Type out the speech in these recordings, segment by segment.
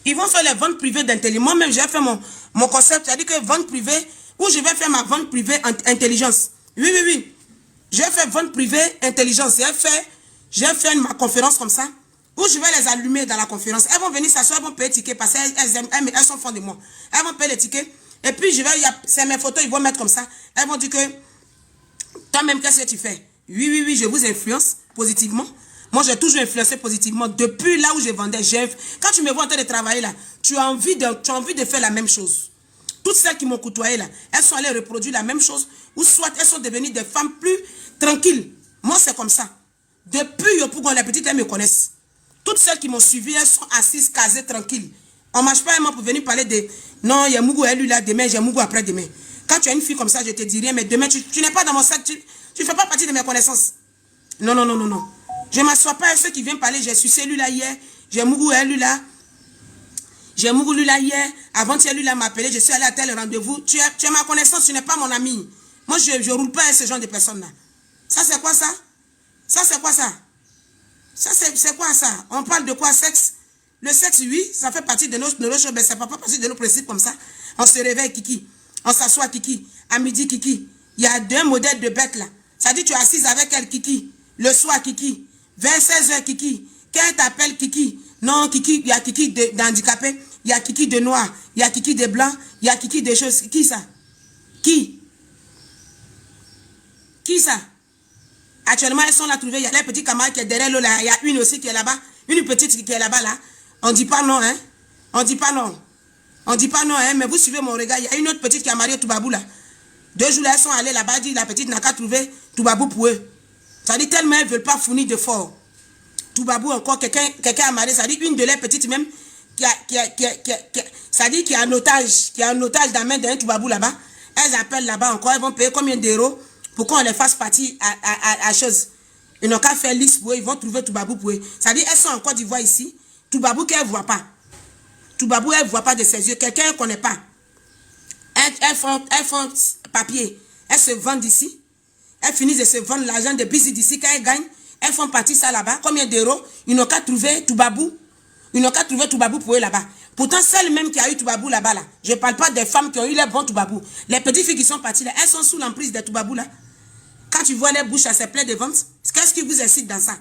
Ils vont faire les ventes privées d'intelligence. Moi-même, j'ai fait mon concept, c'est-à-dire que vente privée, où je vais faire ma vente privée intelligence. Oui, oui, oui. J'ai fait vente privée intelligence. J'ai fait ma conférence comme ça, où je vais les allumer dans la conférence. Elles vont venir s'asseoir, elles vont payer les tickets parce qu'elles sont fond de moi. Elles vont payer les tickets. Et puis, c'est mes photos, ils vont mettre comme ça. Elles vont dire que, toi-même, qu'est-ce que tu fais? Oui, oui, oui, je vous influence positivement. Moi, j'ai toujours influencé positivement. Depuis là où je vendais, quand tu me vois en train de travailler là, tu as envie de faire la même chose. Toutes celles qui m'ont côtoyé là, elles sont allées reproduire la même chose, ou soit elles sont devenues des femmes plus tranquilles. Moi, c'est comme ça. Depuis Yopougon, les petites, elles me connaissent. Toutes celles qui m'ont suivi, elles sont assises, casées, tranquilles. On ne marche pas pour venir parler de non, il y a Mougou, elle lui là, demain, j'ai Mougou après-demain. Quand tu as une fille comme ça, je te dis rien, mais demain, tu n'es pas dans mon sac, tu ne fais pas partie de mes connaissances. Non, non, non, non, non. Je ne m'assois pas à ceux qui viennent parler, j'ai su celui-là hier, j'ai Mougou, elle lui là. J'ai Mougou lui là hier, avant-hier lui là m'a appelé, je suis allé à tel rendez-vous. Tu es ma connaissance, tu n'es pas mon ami. Moi, je ne roule pas avec ce genre de personnes-là. Ça, c'est quoi ça? Ça, c'est quoi ça? Ça, c'est quoi ça? On parle de quoi? Sexe? Le sexe, oui, ça fait partie de nos choses, mais ça ne fait pas partie de nos principes comme ça. On se réveille, Kiki. On s'assoit, Kiki. À midi, Kiki. Il y a deux modèles de bêtes là. Ça dit, tu es assise avec elle, Kiki. Le soir, Kiki. Vers 16h, Kiki. Quand elle t'appelle, Kiki. Non, Kiki, il y a Kiki d'handicapé. Il y a Kiki de noir. Il y a Kiki de blanc. Il y a Kiki de choses. Qui ça? Qui? Qui ça? Actuellement, elles sont là trouvées. Il y a les petits camarades qui est derrière l'eau là. Il y a une aussi qui est là-bas. Une petite qui est là-bas là. On ne dit pas non, hein. On ne dit pas non. On ne dit pas non, hein. Mais vous suivez mon regard. Il y a une autre petite qui a marié Toubabou là. 2 jours là, elles sont allées là-bas. Dit la petite n'a qu'à trouver Toubabou pour eux. Ça dit tellement elles ne veulent pas fournir de fort. Toubabou encore, quelqu'un a marié. Ça dit une de les petites même ça dit qu'il y a un otage. Qui a un otage dans la main d'un Toubabou là-bas. Elles appellent là-bas encore. Elles vont payer combien d'euros pour qu'on les fasse partie à chose. Ils n'ont qu'à faire liste pour eux. Ils vont trouver Toubabou pour eux. Ça dit elles sont en Côte d'Ivoire ici. Toubabou qu'elle ne voit pas. Toubabou, elle ne voit pas de ses yeux. Quelqu'un qu'elle ne connaît pas. Elles font papier. Elles se vendent ici. Elles finissent de se vendre l'argent de busy d'ici. Quand elles gagnent, elles font partie ça là-bas. Combien d'euros? Ils n'ont qu'à trouver Toubabou. Ils n'ont qu'à trouver Toubabou pour eux là-bas. Pourtant, celle même qui a eu Toubabou là-bas, là, je ne parle pas des femmes qui ont eu les bons Toubabou. Les petites filles qui sont parties là, elles sont sous l'emprise des Toubabou là. Quand tu vois les bouches à ces plaies de vente, qu'est-ce qui vous incite dans ça?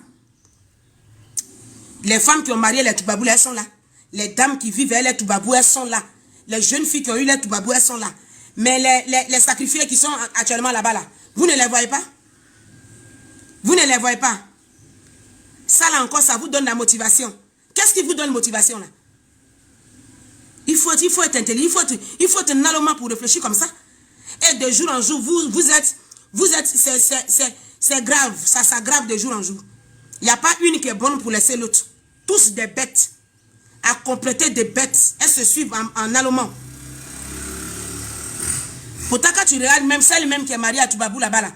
Les femmes qui ont marié les Toubabou, elles sont là. Les dames qui vivent les Toubabou, elles sont là. Les jeunes filles qui ont eu les Toubabou, elles sont là. Mais les sacrifiés qui sont actuellement là-bas, là, vous ne les voyez pas? Vous ne les voyez pas? Ça là encore, ça vous donne la motivation. Qu'est-ce qui vous donne motivation là? Il faut être intelligent, il faut être naloma pour réfléchir comme ça. Et de jour en jour, c'est grave, ça s'aggrave de jour en jour. Il n'y a pas une qui est bonne pour laisser l'autre. Tous des bêtes. À compléter des bêtes. Elles se suivent en allemand. Pourtant, quand tu regardes même celle même qui est mariée à Toubabou là-bas, là,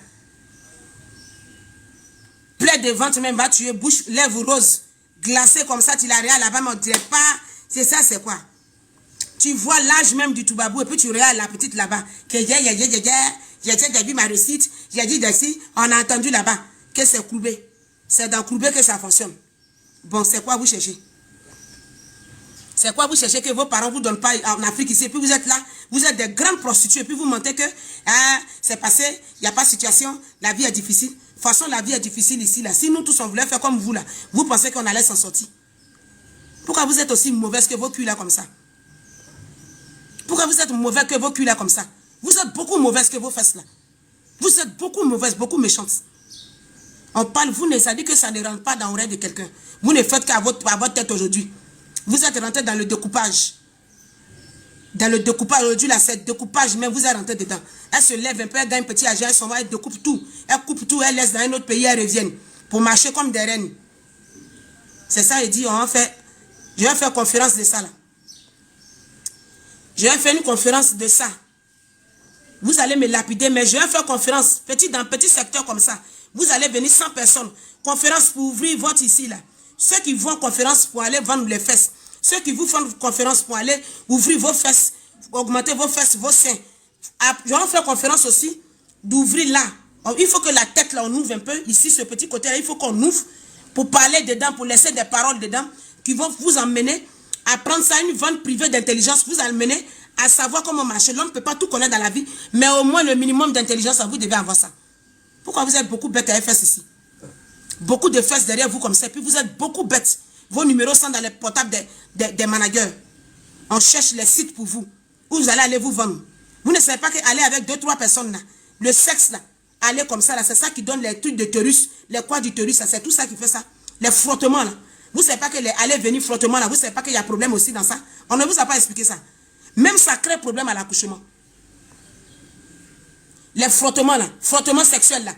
plaie de ventre même va tuer, bouche, lèvres roses, glacées comme ça, tu la regardes là-bas, mais on ne dirait pas, c'est ça, c'est quoi? Tu vois l'âge même du Toubabou et puis tu regardes la petite là-bas. J'ai vu ma réussite, j'ai dit d'ici, on a entendu là-bas que c'est courbé. C'est dans courbé que ça fonctionne. Bon, c'est quoi vous cherchez? C'est quoi vous cherchez que vos parents ne vous donnent pas en Afrique ici? Et puis vous êtes là, vous êtes des grandes prostituées. Et puis vous mentez que c'est passé, il n'y a pas de situation, la vie est difficile. De toute façon, la vie est difficile ici. Là. Si nous tous on voulait faire comme vous là, vous pensez qu'on allait s'en sortir? Pourquoi vous êtes aussi mauvaise que vos culs là comme ça? Pourquoi vous êtes mauvais que vos culs là comme ça? Vous êtes beaucoup mauvaise que vos fesses là. Vous êtes beaucoup mauvaise, beaucoup méchante. On parle, vous ne savez que ça ne rentre pas dans l'oreille de quelqu'un. Vous ne faites qu'à votre tête aujourd'hui. Vous êtes rentré dans le découpage. Dans le découpage, aujourd'hui, là, c'est découpage, mais vous êtes rentré dedans. Elle se lève un peu, elle gagne un petit argent, elle s'en va, elle découpe tout. Elle coupe tout, elle laisse dans un autre pays, elle revient. Pour marcher comme des reines. C'est ça, il dit, je vais faire conférence de ça, là. Je vais faire une conférence de ça. Vous allez me lapider, mais je vais faire conférence, dans un petit secteur comme ça. Vous allez venir 100 personnes. Conférence pour ouvrir votre ici, là. Ceux qui vont en conférence pour aller vendre les fesses. Ceux qui vous font conférence pour aller ouvrir vos fesses, augmenter vos fesses, vos seins. Je vais faire conférence aussi d'ouvrir là. Il faut que la tête, là, on ouvre un peu. Ici, ce petit côté-là, il faut qu'on ouvre pour parler dedans, pour laisser des paroles dedans qui vont vous emmener Apprendre ça, une vente privée d'intelligence, vous amener à savoir comment marcher. L'homme ne peut pas tout connaître dans la vie, mais au moins le minimum d'intelligence, vous devez avoir ça. Pourquoi vous êtes beaucoup bête à faire ceci? Beaucoup de fesses derrière vous comme ça, et puis vous êtes beaucoup bêtes. Vos numéros sont dans les portables des managers. On cherche les sites pour vous, où vous allez aller vous vendre. Vous ne savez pas qu'aller avec 2-3 personnes là, le sexe là, aller comme ça là, c'est ça qui donne les trucs de l'utérus, les quoi d'utérus, c'est tout ça qui fait ça. Les frottements là. Vous ne savez pas que les aller-venir frottements là, vous ne savez pas qu'il y a problème aussi dans ça. On ne vous a pas expliqué ça. Même ça crée problème à l'accouchement. Les frottements là, frottements sexuels là,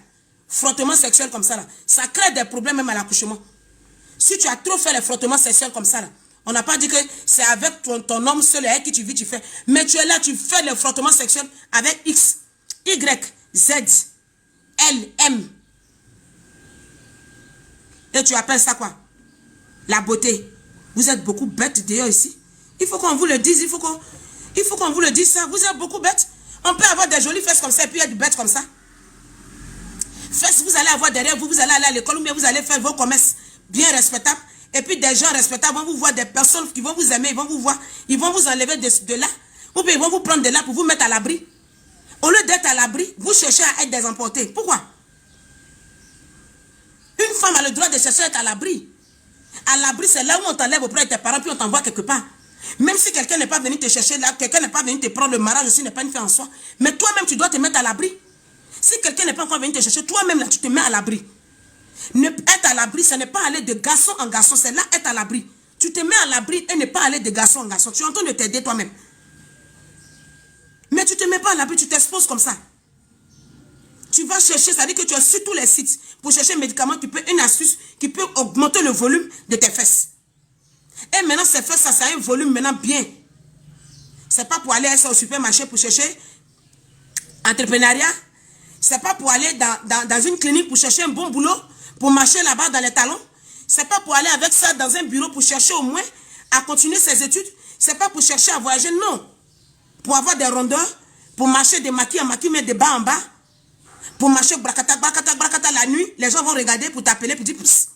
frottements sexuels comme ça là, ça crée des problèmes même à l'accouchement. Si tu as trop fait les frottements sexuels comme ça là, on n'a pas dit que c'est avec ton homme seul avec qui tu vis, tu fais. Mais tu es là, tu fais les frottements sexuels avec X, Y, Z, L, M. Et tu appelles ça quoi? La beauté. Vous êtes beaucoup bêtes d'ailleurs ici. Il faut qu'on vous le dise, il faut qu'on vous le dise ça. Vous êtes beaucoup bêtes. On peut avoir des jolies fesses comme ça et puis être bêtes comme ça. Fesses, vous allez avoir derrière vous, vous allez aller à l'école ou bien vous allez faire vos commerces bien respectables. Et puis des gens respectables vont vous voir, des personnes qui vont vous aimer, ils vont vous voir, ils vont vous enlever de là. Ou bien ils vont vous prendre de là pour vous mettre à l'abri. Au lieu d'être à l'abri, vous cherchez à être désemporté. Pourquoi? Une femme a le droit de chercher à être à l'abri. À l'abri, c'est là où on t'enlève auprès de tes parents puis on t'envoie quelque part. Même si quelqu'un n'est pas venu te chercher là, quelqu'un n'est pas venu te prendre, le mariage aussi n'est pas une fin en soi. Mais toi-même, tu dois te mettre à l'abri. Si quelqu'un n'est pas encore venu te chercher, toi-même là, tu te mets à l'abri. Être à l'abri, ce n'est pas aller de garçon en garçon, c'est là être à l'abri. Tu te mets à l'abri et ne pas aller de garçon en garçon. Tu es en train de t'aider toi-même. Mais tu ne te mets pas à l'abri, tu t'exposes comme ça. Tu vas chercher, ça veut dire que tu es sur tous les sites pour chercher un médicament qui peut, une astuce qui peut augmenter le volume de tes fesses. Et maintenant, ces fesses, ça a un volume maintenant bien. C'est pas pour aller au supermarché pour chercher entrepreneuriat. C'est pas pour aller dans une clinique pour chercher un bon boulot, pour marcher là-bas dans les talons. C'est pas pour aller avec ça dans un bureau pour chercher au moins à continuer ses études. C'est pas pour chercher à voyager, non. Pour avoir des rondeurs, pour marcher de maquis en maquis, mais de bas en bas. Pour marcher bracata, bracata, bracata la nuit, les gens vont regarder pour t'appeler, pour dire pousse.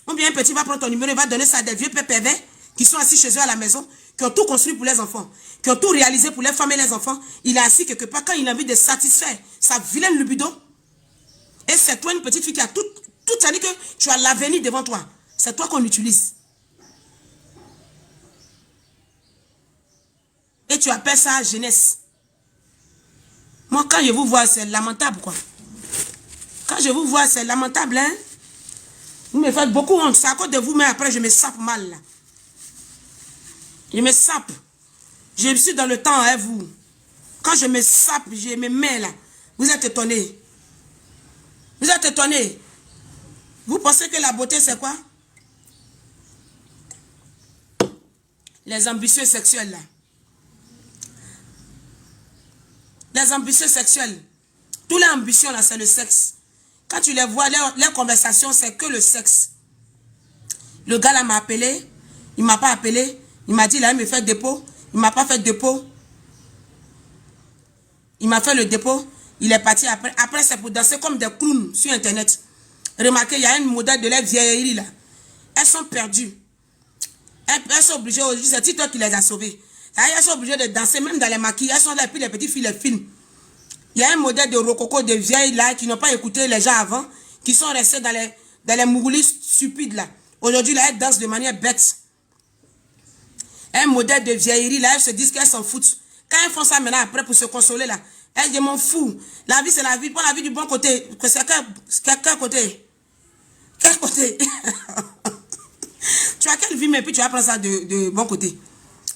Ou bien un petit va prendre ton numéro et va donner ça à des vieux pervers qui sont assis chez eux à la maison, qui ont tout construit pour les enfants, qui ont tout réalisé pour les femmes et les enfants. Il est assis quelque part quand il a envie de satisfaire sa vilaine libido. Et c'est toi une petite fille qui a tout ça dit que tu as l'avenir devant toi. C'est toi qu'on utilise. Et tu appelles ça jeunesse. Moi, quand je vous vois, c'est lamentable, quoi. Quand je vous vois, c'est lamentable, hein. Vous me faites beaucoup honte. C'est à cause de vous, mais après, je me sape mal, là. Je me sape. Je suis dans le temps, hein, vous. Quand je me sape, je me mets, là. Vous êtes étonnés. Vous êtes étonnés. Vous pensez que la beauté, c'est quoi? Les ambitieux sexuels, là. Les ambitieux sexuels. Toutes les ambitions, là, c'est le sexe. Quand tu les vois, les conversations, c'est que le sexe. Le gars, là, m'a appelé. Il m'a pas appelé. Il m'a dit, là, il me fait dépôt. Il m'a pas fait dépôt. Il m'a fait le dépôt. Il est parti après. Après, c'est pour danser comme des clowns sur Internet. Remarquez, il y a une modèle de la vieillerie, là. Elles sont perdues. Elles sont obligées, aujourd'hui, c'est TikTok qui les a sauvées. Elles sont obligées de danser, même dans les maquilles. Elles sont là, et puis les petites filles les filment. Il y a un modèle de rococo, de vieilles, là, qui n'ont pas écouté les gens avant, qui sont restés dans les mougoulis stupides, là. Aujourd'hui, là, elles dansent de manière bête. Un modèle de vieillerie, là, elles se disent qu'elles s'en foutent. Quand elles font ça maintenant, après, pour se consoler, là, elles disent, m'en fous. La vie, c'est la vie. Prends la vie du bon côté. C'est quel côté? Quel côté? Tu as quelle vie, mais puis tu vas prendre ça de bon côté.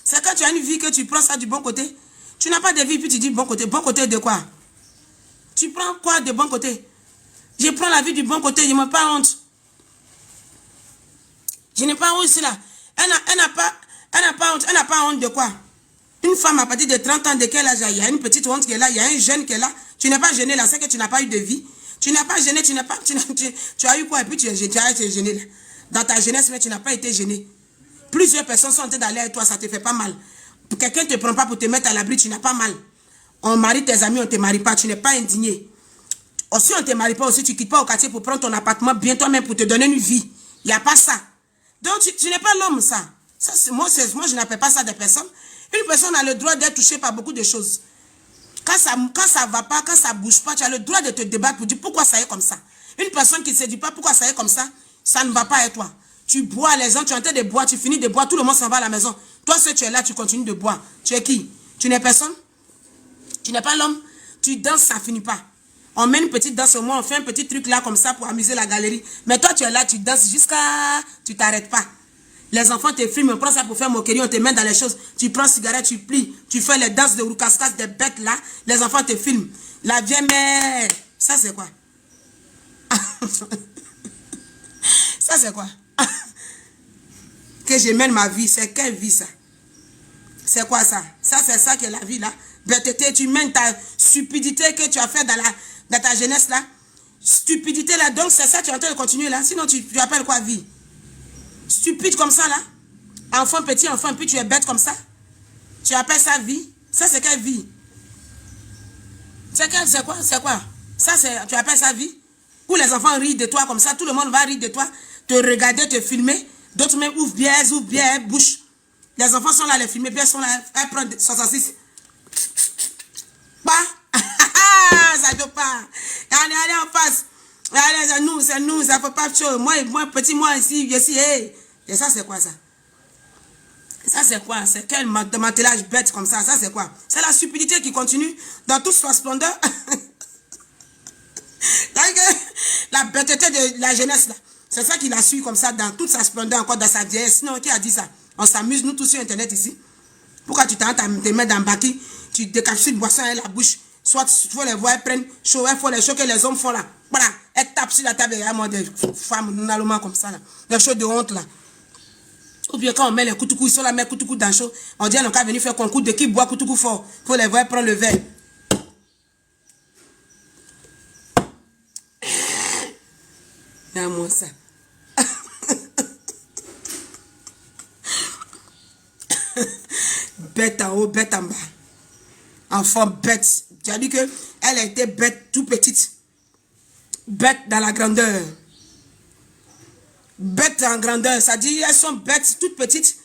C'est quand tu as une vie que tu prends ça du bon côté. Tu n'as pas de vie, puis tu dis bon côté. Bon côté de quoi? Tu prends quoi de bon côté? Je prends la vie du bon côté, je n'ai pas honte. Je n'ai pas honte ici, là. Elle n'a pas honte. Elle n'a pas honte de quoi? Une femme à partir de 30 ans, de quel âge? Il y a une petite honte qui est là, il y a un jeune qui est là. Tu n'es pas gêné là, c'est que tu n'as pas eu de vie. Tu n'as pas gêné, tu as eu quoi? Et puis tu as été gêné là. Dans ta jeunesse, mais tu n'as pas été gêné. Plusieurs personnes sont en train d'aller avec toi, ça te fait pas mal. Quelqu'un ne te prend pas pour te mettre à l'abri, tu n'as pas mal. On marie tes amis, on ne te marie pas, tu n'es pas indigné. Aussi, on ne te marie pas, aussi, tu ne quittes pas au quartier pour prendre ton appartement bien toi-même pour te donner une vie. Il n'y a pas ça. Donc, tu n'es pas l'homme, ça. Ça, moi, je n'appelle pas ça des personnes. Une personne a le droit d'être touchée par beaucoup de choses. Quand ça va pas, quand ça bouge pas, tu as le droit de te débattre pour dire pourquoi ça est comme ça. Une personne qui ne se dit pas pourquoi ça est comme ça, ça ne va pas avec toi. Tu bois, les gens, tu es en train de boire, tu finis de boire, tout le monde s'en va à la maison. Toi, si tu es là, tu continues de boire. Tu es qui? Tu n'es personne? Tu n'es pas l'homme? Tu danses, ça ne finit pas. On met une petite danse au moins, on fait un petit truc là comme ça pour amuser la galerie. Mais toi, tu es là, tu danses jusqu'à... Tu t'arrêtes pas. Les enfants te filment, on prend ça pour faire moquerie, on te met dans les choses. Tu prends cigarette, tu plies, tu fais les danses de Rukaskas, des bêtes là. Les enfants te filment. La vieille mère. Ça, c'est quoi? Ça, c'est quoi? Que je mène ma vie. C'est quelle vie, ça? C'est quoi ça? Ça, c'est ça que la vie, là. Bêteté, tu mènes ta stupidité que tu as fait dans ta jeunesse, là. Stupidité, là. Donc, c'est ça, tu es en train de continuer, là. Sinon, tu appelles quoi vie? Stupide comme ça, là. Enfant, petit enfant, puis tu es bête comme ça. Tu appelles ça vie? Ça, c'est quelle vie? C'est quoi? C'est quoi? Ça, tu appelles ça vie? Où les enfants rient de toi comme ça, tout le monde va rire de toi, te regarder, te filmer. D'autres même ouvrent bien, bouche. Les enfants sont là, les filmer, bien sont là, elles prennent 66. Pas? Ça ne peut pas. Allez en face. Allez, c'est nous, ça ne peut pas chaud. Moi, petit, moi ici, hey. Et ça, c'est quoi ça? Ça, c'est quoi? C'est quel démantelage bête comme ça? Ça, c'est quoi? C'est la stupidité qui continue dans toute sa splendeur. La bêteté de la jeunesse, là. C'est ça qui la suit comme ça dans toute sa splendeur, encore dans sa vieillesse. Sinon, qui a dit ça? On s'amuse, nous tous sur Internet ici. Pourquoi tu t'arrêtes à te mettre dans le baki? Tu décapsules boisson à la bouche. Soit il faut les voir, elles prennent chaud, il faut les choses que les hommes font là. Voilà, elles tapent sur la table, il y a moi des femmes, normalement comme ça là. Des choses de honte là. Ou bien quand on met les koutoukou, ils sont là, met koutoukou dans le show. On dit, on va venir faire concours de qui boit koutoukou fort. Il faut les voir prendre le verre. Regarde-moi ça. Bête en haut, bête en bas. Enfant bête. Tu as dit qu'elle a été bête tout petite. Bête dans la grandeur. Bête en grandeur. Ça dit elles sont bêtes toutes petites.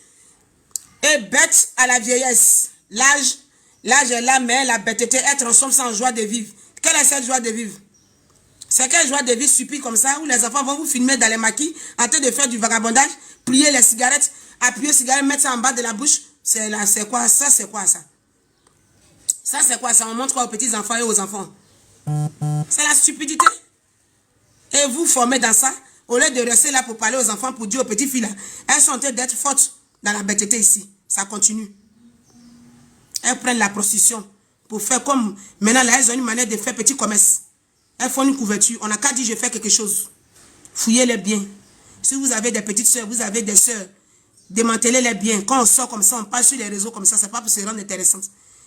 Et bêtes à la vieillesse. L'âge est là, mais la bêteté, être ensemble sans joie de vivre. Quelle est cette joie de vivre? C'est quelle joie de vivre stupide comme ça, où les enfants vont vous filmer dans les maquis, en train de faire du vagabondage, plier les cigarettes, appuyer les cigarettes, mettre ça en bas de la bouche. C'est quoi ça? C'est quoi ça? Ça, c'est quoi ça? On montre quoi aux petits enfants et aux enfants? C'est la stupidité. Et vous formez dans ça, au lieu de rester là pour parler aux enfants, pour dire aux petites filles là, elles sont en train d'être fortes dans la bêteté ici. Ça continue. Elles prennent la prostitution pour faire comme... Maintenant, là, elles ont une manière de faire petit commerce. Elles font une couverture. On n'a qu'à dire, je fais quelque chose. Fouillez-les bien. Si vous avez des petites soeurs, vous avez des soeurs, démantelez-les bien. Quand on sort comme ça, on passe sur les réseaux comme ça, c'est pas pour se rendre intéressante.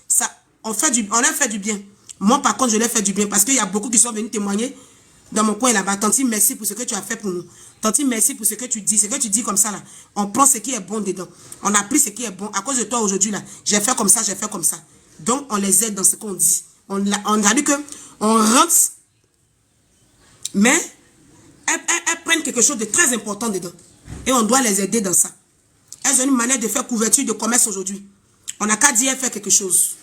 Ça, on leur fait du bien. Moi, par contre, je leur fais du bien parce qu'il y a beaucoup qui sont venus témoigner dans mon coin là-bas. Tanti, merci pour ce que tu as fait pour nous. Tanti, merci pour ce que tu dis. Ce que tu dis comme ça, là, on prend ce qui est bon dedans. On a pris ce qui est bon. À cause de toi aujourd'hui, là, j'ai fait comme ça, j'ai fait comme ça. Donc, on les aide dans ce qu'on dit. On a dit qu'on rentre, mais elles prennent quelque chose de très important dedans. Et on doit les aider dans ça. Elles ont une manière de faire couverture de commerce aujourd'hui. On n'a qu'à dire, elle fait quelque chose.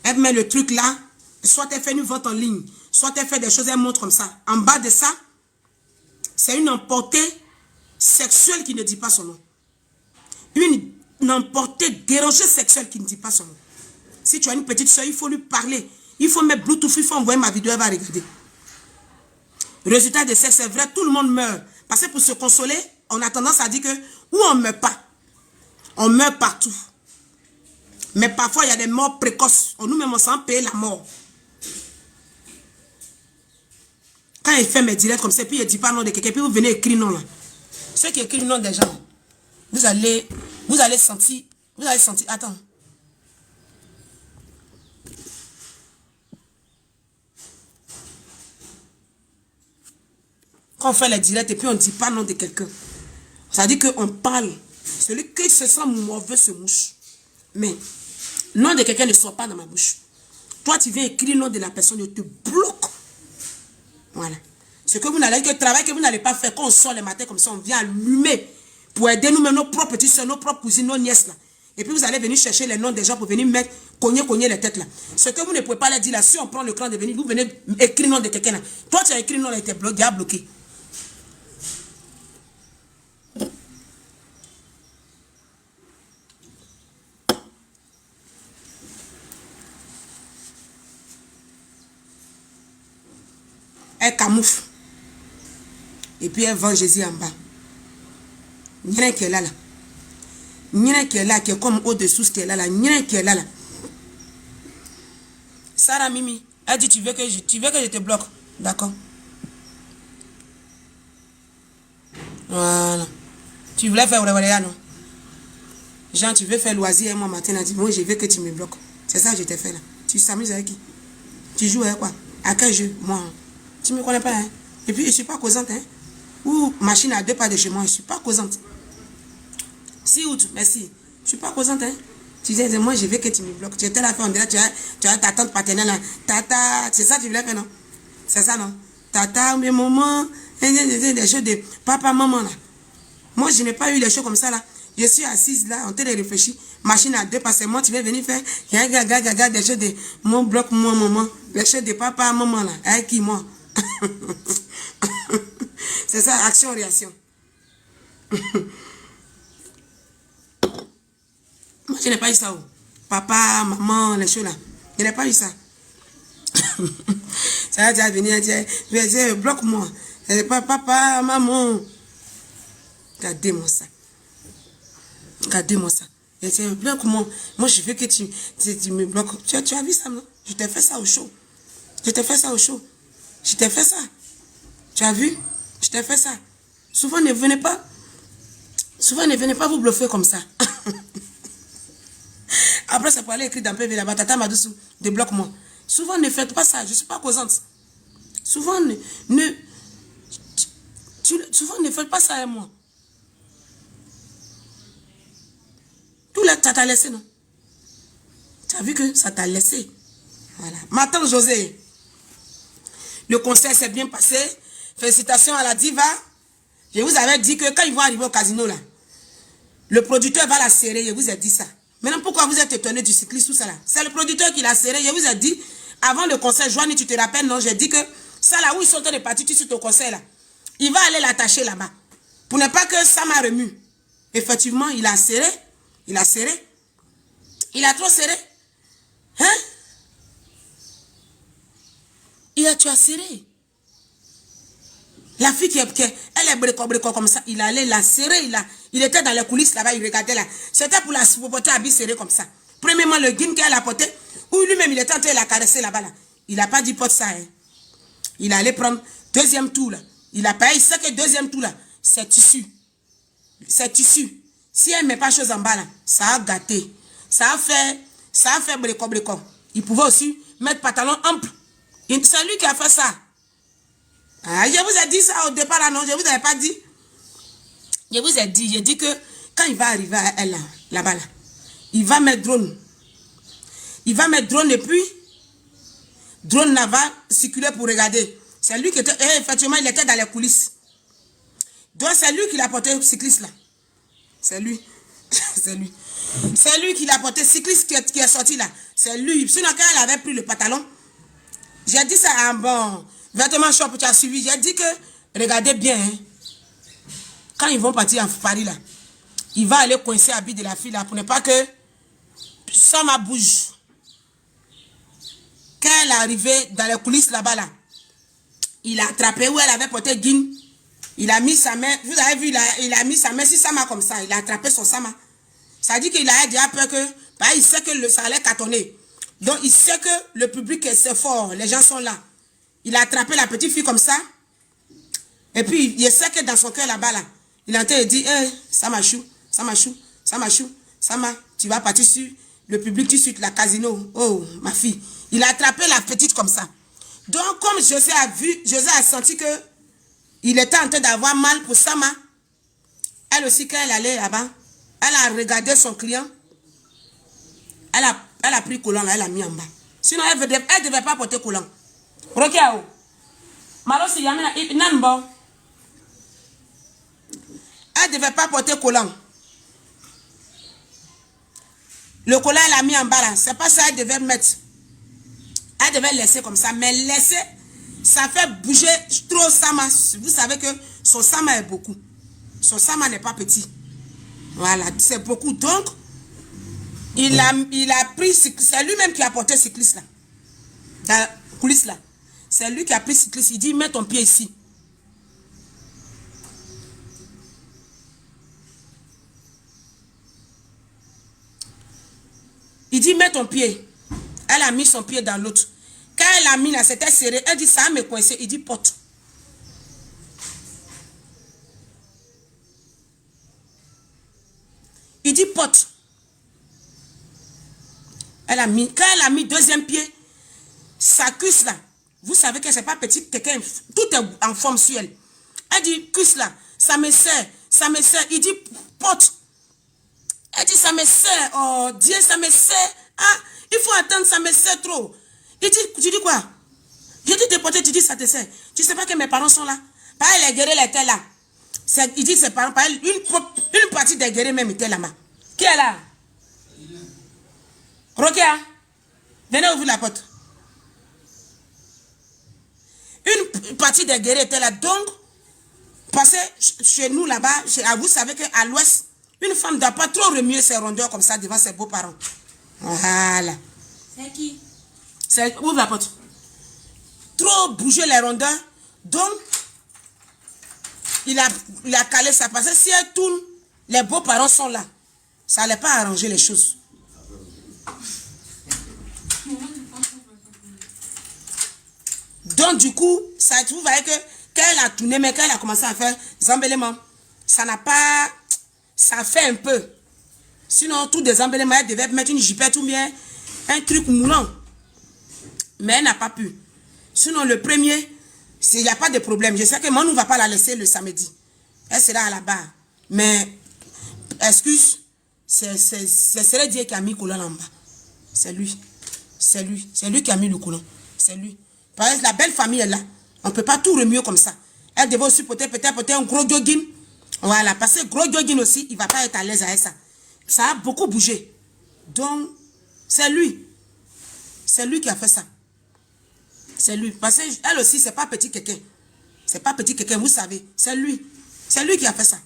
Elle met le truc là, soit elle fait une vente en ligne, soit elle fait des choses, elle montre comme ça. En bas de ça, c'est une emportée sexuelle qui ne dit pas son nom. Une emportée dérangée sexuelle qui ne dit pas son nom. Si tu as une petite soeur, il faut lui parler. Il faut mettre Bluetooth, il faut envoyer ma vidéo, elle va regarder. Résultat de sexe, c'est vrai, tout le monde meurt. Parce que pour se consoler, on a tendance à dire que, ou on ne meurt pas, on meurt partout. Mais parfois, il y a des morts précoces. Nous-mêmes, on s'en paye la mort. Quand il fait mes directs comme ça, puis il ne dit pas nom de quelqu'un, puis vous venez écrire non là. Ceux qui écrivent nom des gens, vous allez sentir, attends. Quand on fait les directs et puis on ne dit pas nom de quelqu'un, ça veut dire qu'on parle. Celui qui se sent mauvais se mouche. Mais nom de quelqu'un ne sort pas dans ma bouche. Toi, tu viens écrire le nom de la personne, je te bloque. Voilà. Ce que vous n'allez que travail que vous n'allez pas faire quand on sort les matins comme ça, on vient allumer pour aider nous-mêmes, nos propres petites soeurs, nos propres cousines, nos nièces là. Et puis vous allez venir chercher les noms des gens pour venir mettre, cogner les têtes là. Ce que vous ne pouvez pas leur dire là, si on prend le cran de venir, vous venez écrire le nom de quelqu'un là. Toi tu as écrit le nom là, il était bloqué. Elle camoufle. Et puis elle vend Jésus en bas. Il y en a qui est là. Il y en a qui est là, qui est comme au-dessous ce qui est là. Il y en a qui est là. Sarah Mimi, elle dit tu veux que je te bloque. D'accord. Voilà. Tu voulais faire Waleya, non? Jean, tu veux faire loisir et moi matin, elle a dit moi je veux que tu me bloques. C'est ça que je t'ai fait là. Tu s'amuses avec qui? Tu joues avec quoi? À quel jeu? Moi. Tu me connais pas, hein? Et puis je suis pas causante, hein? Ou machine à 2 pas de chez moi, je suis pas causante. Si ou merci. Je suis pas causante, hein? Tu disais, moi je veux que tu me bloques. Tu étais là, on dirait, tu as ta tante paternelle là. Tata, c'est ça que tu voulais faire, non? C'est ça, non? Tata, mes mamans, des choses de papa, maman là. Moi je n'ai pas eu les choses comme ça là. Je suis assise là, en train de réfléchir. Machine à 2 pas, c'est moi, tu veux venir faire. Des choses de mon bloc, moi, maman. Les choses de papa, maman là. Avec qui, moi? C'est ça, action-réaction. Moi, je n'ai pas eu ça. Papa, maman, les choses là. Je n'ai pas eu ça. Ça va déjà venir dire, bloque-moi. Papa, maman. Regardez-moi ça. Regardez-moi ça. Bloque-moi. Moi, je veux que tu me bloques. Tu as vu ça, non? Je t'ai fait ça au show. Je t'ai fait ça. Tu as vu? Je t'ai fait ça. Souvent, ne venez pas vous bluffer comme ça. Après, c'est pour aller écrire dans PV là-bas. Tata Madoussou, débloque-moi. Souvent, ne faites pas ça. Je ne suis pas causante. Souvent, ne faites pas ça avec moi. Tout là, ça t'a laissé, non? Tu as vu que ça t'a laissé. Voilà. Maintenant, José, le concert s'est bien passé. Félicitations à la diva. Je vous avais dit que quand ils vont arriver au casino là, le producteur va la serrer. Je vous ai dit ça. Maintenant, pourquoi vous êtes étonné du cycliste tout ça là? C'est le producteur qui l'a serré. Je vous ai dit, avant le concert, Joanie, tu te rappelles, non? J'ai dit que ça là où ils sont en train de partir tout de suite au concert là, il va aller l'attacher là-bas. Pour ne pas que ça m'a remue. Effectivement, il a serré. Il a serré. Il a trop serré. Hein? Tu as serré. La fille elle est brico comme ça, il allait la serrer, il était dans les coulisses là-bas, il regardait là. C'était pour la porter habit serré comme ça. Premièrement, le guin qu'elle a porté, ou lui-même il était en train de la caresser là-bas là. Il n'a pas dit porte ça, hein. Il allait prendre deuxième tour là. Il a pas, il sait que deuxième tour là, c'est tissu. C'est tissu. Si elle ne met pas chose en bas là, ça a gâté. Ça a fait brico. Il pouvait aussi mettre pantalon ample. C'est lui qui a fait ça. Ah, je vous ai dit ça au départ là, non? Je vous avais pas dit. Je vous ai dit, j'ai dit que quand il va arriver à elle là-bas là, il va mettre drone. Il va mettre drone et puis drone là va circuler pour regarder. C'est lui qui était, effectivement, il était dans les coulisses. Donc c'est lui qui l'a porté au cycliste là. C'est lui. C'est lui. C'est lui qui l'a porté cycliste qui est sorti là. C'est lui. Sinon quand elle avait pris le pantalon, j'ai dit ça à un bon vêtement shop, tu as suivi. J'ai dit que, regardez bien, hein, quand ils vont partir en Paris là, il va aller coincer l'habit de la fille là pour ne pas que ça ma bouge. Quand elle est arrivée dans les coulisses là-bas là, il a attrapé où elle avait porté guin. Il a mis sa main, vous avez vu, il a mis sa main sur sa main comme ça. Il a attrapé son sama. Ça dit qu'il a déjà peur que, bah, il sait que ça allait cartonner. Donc il sait que le public c'est fort, les gens sont là. Il a attrapé la petite fille comme ça. Et puis, il sait que dans son cœur là-bas, là, il est en train de dire, Sama, tu vas partir sur le public tout de suite, la casino. Oh, ma fille. Il a attrapé la petite comme ça. Donc, comme José a senti que il était en train d'avoir mal pour Sama. Elle aussi, quand elle allait là-bas, elle a regardé son client. Elle a pris collant là, elle a mis en bas. Sinon, elle ne devait pas porter collant. Rokiao. Malo si yamina nanbo. Elle Elle ne devait pas porter collant. Le collant, elle a mis en bas là. C'est pas ça elle devait mettre. Elle devait laisser comme ça. Mais laisser, ça fait bouger trop Sama. Vous savez que son Sama est beaucoup. Son Sama n'est pas petit. Voilà, c'est beaucoup. Donc, il a pris, c'est lui-même qui a porté cycliste là. Dans la coulisse là. C'est lui qui a pris cycliste. Il dit, mets ton pied ici. Il dit, mets ton pied. Elle a mis son pied dans l'autre. Quand elle a mis là, c'était serré. Elle dit, ça va me coincer. Il dit, porte. Il dit, porte. Elle a mis, quand elle a mis deuxième pied, sa cuisse là, vous savez que c'est pas petit, quelqu'un, tout est en forme sur elle. Elle dit, cuisse là, ça me serre, ça me serre. Il dit, porte. Elle dit, ça me serre, oh Dieu, ça me serre. Ah, il faut attendre, ça me serre trop. Il dit, tu dis quoi? Je dis, te porter, tu dis, ça te serre. Tu sais pas que mes parents sont là? Pas les guerriers étaient là. Il dit, ses parents, pas une partie des guerriers même était là-bas. Qui est là? Rokia, venez ouvrir la porte. Une partie des guerriers était là. Donc, passez chez nous là-bas, vous savez qu'à l'ouest, une femme ne doit pas trop remuer ses rondeurs comme ça devant ses beaux-parents. Voilà. C'est qui? Ouvre la porte. Trop bouger les rondeurs. Donc, il a calé ça. Parce que si elle tourne, les beaux-parents sont là. Ça n'allait pas arranger les choses. Donc, du coup, ça, vous voyez que quand elle a tourné, mais quand elle a commencé à faire des embellements, ça n'a pas... Ça fait un peu. Sinon, tous des embellements, elle devait mettre une jupette ou bien un truc moulant. Mais elle n'a pas pu. Sinon, le premier, il n'y a pas de problème. Je sais que moi, on ne va pas la laisser le samedi. Elle sera à la barre. Mais, excuse, c'est serait Dieu qui a mis le collant en bas. C'est lui. C'est lui. C'est lui qui a mis le collant. C'est lui. Parce que la belle famille est là. On ne peut pas tout remuer comme ça. Elle devait aussi peut-être un gros jogging. Voilà. Parce que gros jogging aussi, il ne va pas être à l'aise avec ça. Ça a beaucoup bougé. Donc, c'est lui. C'est lui qui a fait ça. C'est lui. Parce qu'elle aussi, c'est pas petit quelqu'un. C'est pas petit quelqu'un, vous savez. C'est lui. C'est lui qui a fait ça.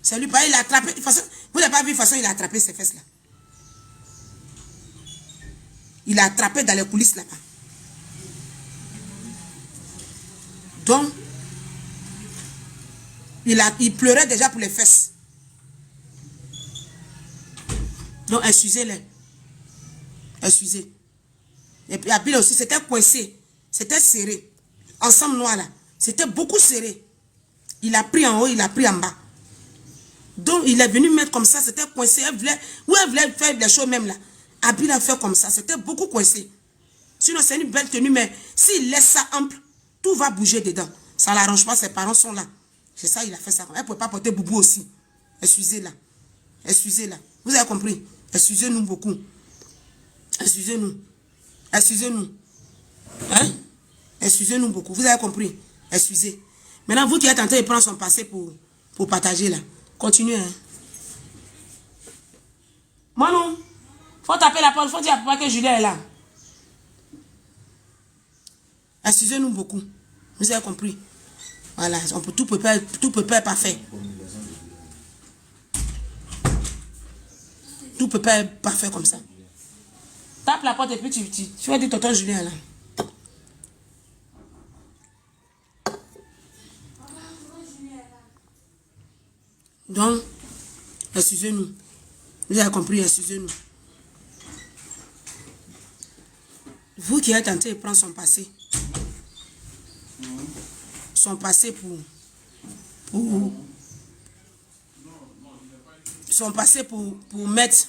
C'est lui. Parce qu'il a attrapé. De façon, vous n'avez pas vu de façon, il a attrapé ses fesses là. Il a attrapé dans les coulisses là-bas. Donc, il pleurait déjà pour les fesses. Donc, excusez-les. Excusez. Et puis, Abila aussi, c'était coincé. C'était serré. Ensemble noir là. C'était beaucoup serré. Il a pris en haut, il a pris en bas. Donc, il est venu mettre comme ça. C'était coincé. Elle voulait faire les choses même là. Abila a fait comme ça. C'était beaucoup coincé. Sinon, c'est une belle tenue. Mais s'il laisse ça ample, tout va bouger dedans. Ça ne l'arrange pas. Ses parents sont là. C'est ça, il a fait ça. Elle ne pouvait pas porter boubou aussi. Excusez-la. Excusez-la. Vous avez compris? Excusez-nous beaucoup. Excusez-nous. Excusez-nous. Hein? Excusez-nous beaucoup. Vous avez compris? Excusez. Maintenant, vous qui êtes en train de prendre son passé pour partager là. Continuez. Hein? Moi non. Faut taper la porte. Faut dire à papa que Julien est là. Excusez-nous beaucoup. Vous avez compris? Voilà. Tout peut pas être parfait. Tout peut pas être parfait comme ça. Tape la porte et puis tu vas dire tonton Julien là. Donc, excusez-nous. Vous avez compris, excusez-nous. Vous qui êtes en train de prendre son passé. Son passé son passé pour mettre,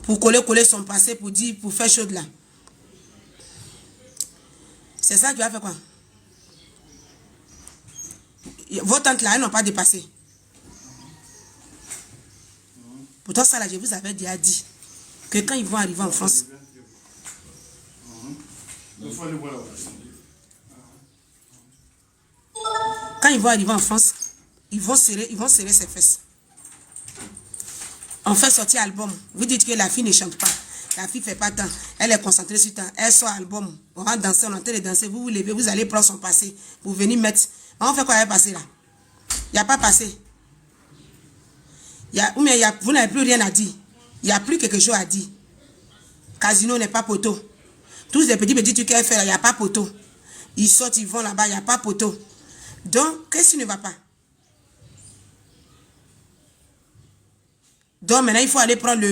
pour coller son passé, pour dire, pour faire chose là. C'est ça que tu as fait quoi? Vos tantes là, elles n'ont pas dépassé. Pourtant ça là, je vous avais déjà dit que quand ils vont arriver en France, quand ils vont arriver en France, ils vont serrer ses fesses. On fait sortir album. Vous dites que la fille ne chante pas. La fille ne fait pas tant. Elle est concentrée sur temps. Elle sort album. On va danser, on est en train de danser. Vous vous levez, vous allez prendre son passé. Pour venir mettre. On fait quoi avec passé là? Il n'y a pas passé. Vous n'avez plus rien à dire. Il n'y a plus quelque chose à dire. Casino n'est pas poteau. Tous les petits trucs qu'elle fait là, il n'y a pas poteau. Ils sortent, ils vont là-bas, il n'y a pas poteau. Donc, qu'est-ce qui ne va pas? Donc, maintenant, il faut aller prendre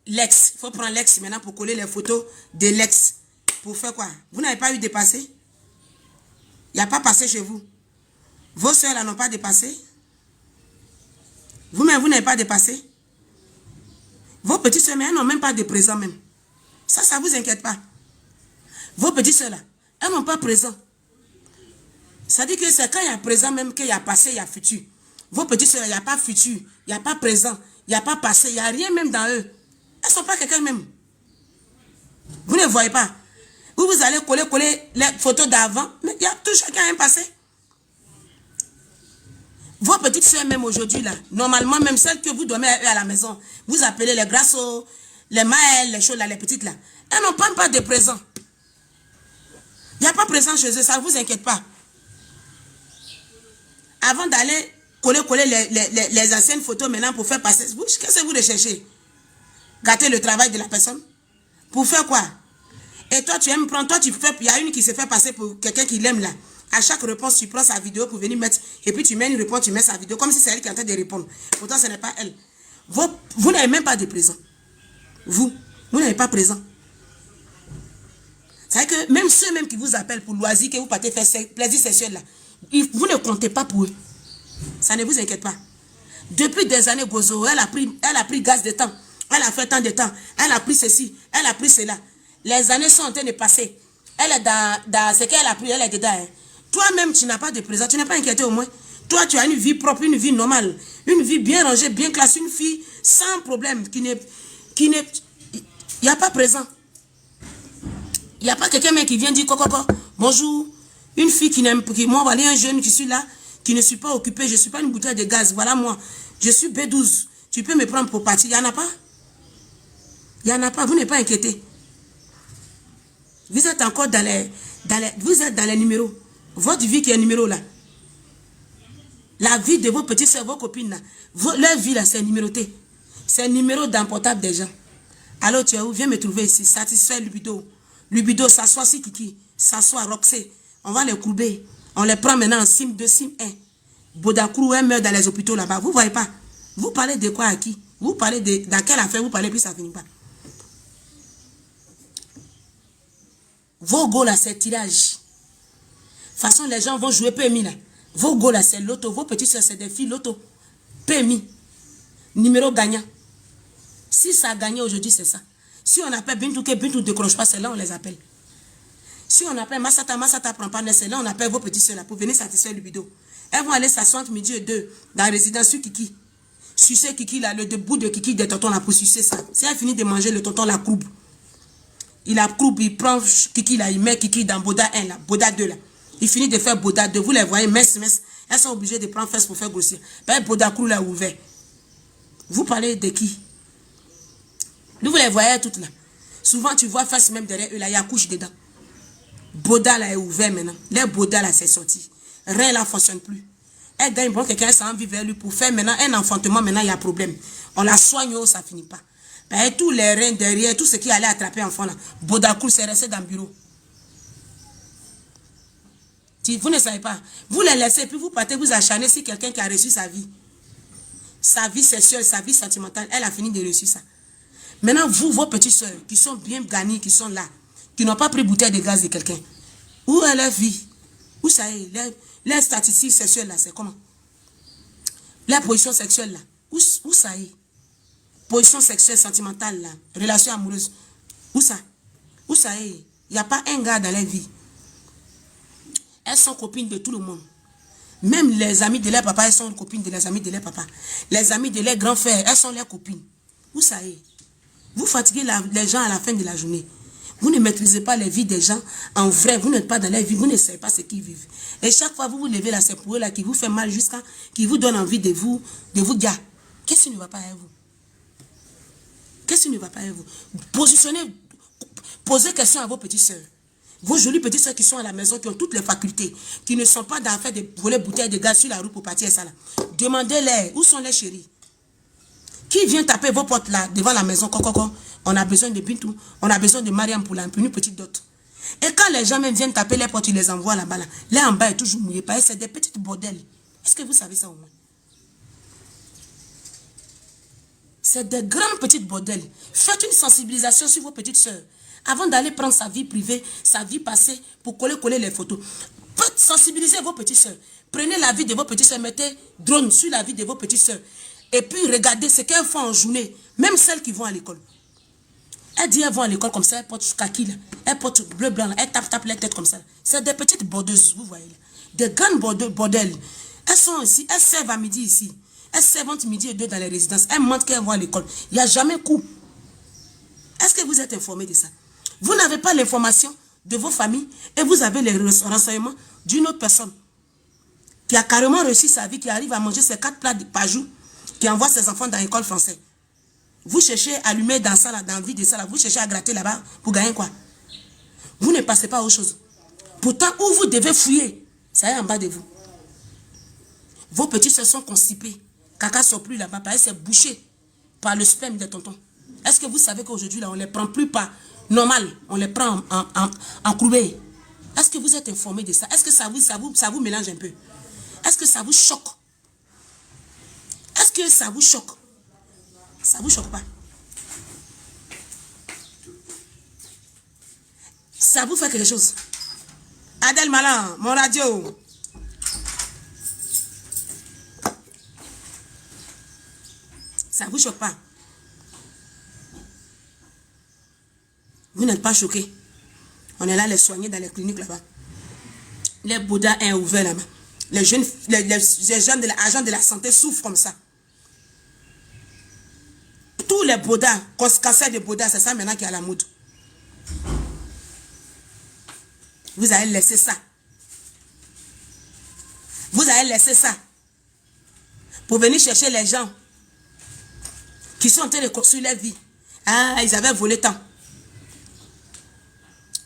l'ex. Il faut prendre l'ex maintenant pour coller les photos de l'ex. Pour faire quoi? Vous n'avez pas eu dépassé? Il n'y a pas passé chez vous. Vos soeurs là n'ont pas dépassé? Vous-même, vous n'avez pas dépassé? Vos petites soeurs, mais elles n'ont même pas de présent même. Ça ne vous inquiète pas. Vos petites soeurs là, elles n'ont pas présent. Ça dit que c'est quand il y a présent même qu'il y a passé, il y a futur. Vos petites soeurs, il n'y a pas futur, il n'y a pas présent, il n'y a pas passé, il n'y a rien même dans eux. Elles ne sont pas quelqu'un même. Vous ne voyez pas. Vous allez coller les photos d'avant, mais il y a tout chacun un passé. Vos petites soeurs même aujourd'hui là, normalement même celles que vous dormez à la maison, vous appelez les grassos, les maëls, les choses là, les petites là, elles n'ont pas de présent. Il n'y a pas de présent chez eux, ça ne vous inquiète pas. Avant d'aller coller les anciennes photos maintenant pour faire passer, qu'est-ce que vous recherchez? Gâter le travail de la personne? Pour faire quoi? Et toi, tu aimes prendre, toi, il y a une qui se fait passer pour quelqu'un qui l'aime là. À chaque réponse, tu prends sa vidéo pour venir mettre, et puis tu mets une réponse, tu mets sa vidéo, comme si c'est elle qui est en train de répondre. Pourtant, ce n'est pas elle. Vous n'avez même pas de présent. Vous n'avez pas présent. C'est vrai que même ceux même qui vous appellent pour loisir, que vous partez faire plaisir sexuel là, vous ne comptez pas pour eux. Ça ne vous inquiète pas. Depuis des années, Gozo, elle a pris gaz de temps. Elle a fait tant de temps. Elle a pris ceci. Elle a pris cela. Les années sont en train de passer. Elle est dans ce qu'elle a pris, elle est dedans. Hein. Toi-même, tu n'as pas de présent. Tu n'es pas inquiété au moins. Toi, tu as une vie propre, une vie normale. Une vie bien rangée, bien classée. Une fille sans problème. Il n'y a pas présent. Il n'y a pas quelqu'un qui vient dire coco, bonjour. Une fille moi, voilà un jeune qui suis là, qui ne suis pas occupé. Je ne suis pas une bouteille de gaz. Voilà moi. Je suis B12. Tu peux me prendre pour partir. Il n'y en a pas. Il n'y en a pas. Vous n'êtes pas inquiété. Vous êtes encore vous êtes dans les numéros. Votre vie qui est numéro là. La vie de vos petits soeurs, vos copines là. Leur vie là, c'est numéroté. C'est un numéro d'un portable des gens. Alors tu es où? Viens me trouver ici. Satisfait Lubido. Lubido, s'assoit si Kiki. S'assoit Roxé. On va les courber. On les prend maintenant en sim 2, sim 1. Bodakrou, elle meurt dans les hôpitaux là-bas. Vous ne voyez pas. Vous parlez de quoi à qui? Vous parlez dans quelle affaire vous parlez, puis ça ne finit pas. Vos goals là, c'est tirage. De toute façon, les gens vont jouer PMI là. Vos goals là, c'est loto. Vos petits soeurs, c'est des filles loto. PMI. Numéro gagnant. Si ça a gagné aujourd'hui, c'est ça. Si on appelle Bintou, que Bintou ne décroche pas, c'est là on les appelle. Si on appelle Massata prend pas, c'est là on appelle vos petits soeurs là pour venir satisfaire le bidon. Elles vont aller s'asseoir entre midi et 2 dans la résidence sur Kiki. Sucer Kiki là, le debout de Kiki des tontons là pour sucer ça. Si elle finit de manger, le tonton la courbe. Il la courbe, il prend Kiki là, il met Kiki dans Boda 1 là, Boda 2 là. Il finit de faire Boda 2. Vous les voyez, messe. Elles sont obligées de prendre fesse pour faire grossir. Ben, Boda Krou là ouvert. Vous parlez de qui? Vous les voyez toutes là. Souvent, tu vois face même derrière eux là, il y a couche dedans. Boda là est ouvert maintenant. Les Boda là, c'est sorti. Rien là ne fonctionne plus. Elle gagne, bon, quelqu'un s'en envie vers lui pour faire maintenant un enfantement. Maintenant, il y a problème. On la soigne, ça ne finit pas. Ben, tous les reins derrière, tout ce qui allait attraper enfant là, Boda Krou c'est resté dans le bureau. Vous ne savez pas. Vous les laissez, puis vous partez, vous acharnez sur quelqu'un qui a reçu sa vie. Sa vie sexuelle, sa vie sentimentale, elle a fini de reçu ça. Maintenant, vous, vos petites soeurs, qui sont bien garnies, qui sont là, qui n'ont pas pris bouteille de gaz de quelqu'un, où est leur vie? Où ça est? Les statistiques sexuelles là, c'est comment? La position sexuelle là, où ça est? Position sexuelle, sentimentale là, relation amoureuse, où ça? Où ça est? Il n'y a pas un gars dans leur vie. Elles sont copines de tout le monde. Même les amis de leur papa, elles sont copines de les amis de leur papa. Les amis de leurs grands frères, elles sont leurs copines. Où ça est? Vous fatiguez les gens à la fin de la journée. Vous ne maîtrisez pas les vies des gens en vrai. Vous n'êtes pas dans leur vie. Vous ne savez pas ce qu'ils vivent. Et chaque fois, vous vous levez là, c'est pour eux là qui vous fait mal jusqu'à qui vous donne envie de vous dire. Qu'est-ce qui ne va pas avec vous? Qu'est-ce qui ne va pas avec vous? Posez question à vos petites sœurs. Vos jolies petites sœurs qui sont à la maison, qui ont toutes les facultés, qui ne sont pas dans faire de voler bouteilles de gaz sur la route pour partir à ça là. Demandez-les, où sont les chéris? Qui vient taper vos portes là, devant la maison? On a besoin de Bintou, on a besoin de Mariam pour une petite dot. Et quand les gens même viennent taper les portes, ils les envoient là-bas. Là en bas est toujours mouillé. C'est des petites bordels. Est-ce que vous savez ça au moins? C'est des grandes petites bordels. Faites une sensibilisation sur vos petites sœurs. Avant d'aller prendre sa vie privée, sa vie passée, pour coller les photos. Sensibilisez vos petites sœurs. Prenez la vie de vos petites sœurs, mettez drone sur la vie de vos petites sœurs. Et puis regardez ce qu'elles font en journée. Même celles qui vont à l'école. Elles disent elles vont à l'école comme ça, elles portent kaki là. Elles portent bleu blanc là. Elles tapent les têtes comme ça. C'est des petites bordeuses, vous voyez là. Des grandes bordels. Elles sont ici, elles servent à midi ici. Elles servent entre midi et 2 dans les résidences. Elles mentent qu'elles vont à l'école. Il n'y a jamais coup. Est-ce que vous êtes informés de ça? Vous n'avez pas l'information de vos familles et vous avez les renseignements d'une autre personne qui a carrément réussi sa vie, qui arrive à manger ses 4 plats par jour, qui envoie ses enfants dans l'école française. Vous cherchez à allumer dans ça là, dans la vie de ça là, vous cherchez à gratter là-bas pour gagner quoi? Vous ne passez pas aux choses. Pourtant, où vous devez fouiller, ça est en bas de vous. Vos petits se sont constipés. Caca sort plus là-bas, parce que c'est bouché par le sperme des tontons. Est-ce que vous savez qu'aujourd'hui, là, on ne les prend plus par normal, on les prend en courbée? Est-ce que vous êtes informé de ça? Est-ce que ça vous mélange un peu? Est-ce que ça vous choque? Est-ce que ça vous choque? Ça vous choque pas? Ça vous fait quelque chose? Adèle Malan, mon radio. Ça vous choque pas? Vous n'êtes pas choqués. On est là les soigner dans les cliniques là-bas. Les bouddhas sont ouverts là-bas. Les jeunes, les gens de l'agent de la santé souffrent comme ça. Tous les bouddhas, cancer de bouddha, c'est ça maintenant qui est à la mode. Vous allez laisser ça. Vous allez laisser ça. Pour venir chercher les gens qui sont en train de construire leur vie. Ah, ils avaient volé tant.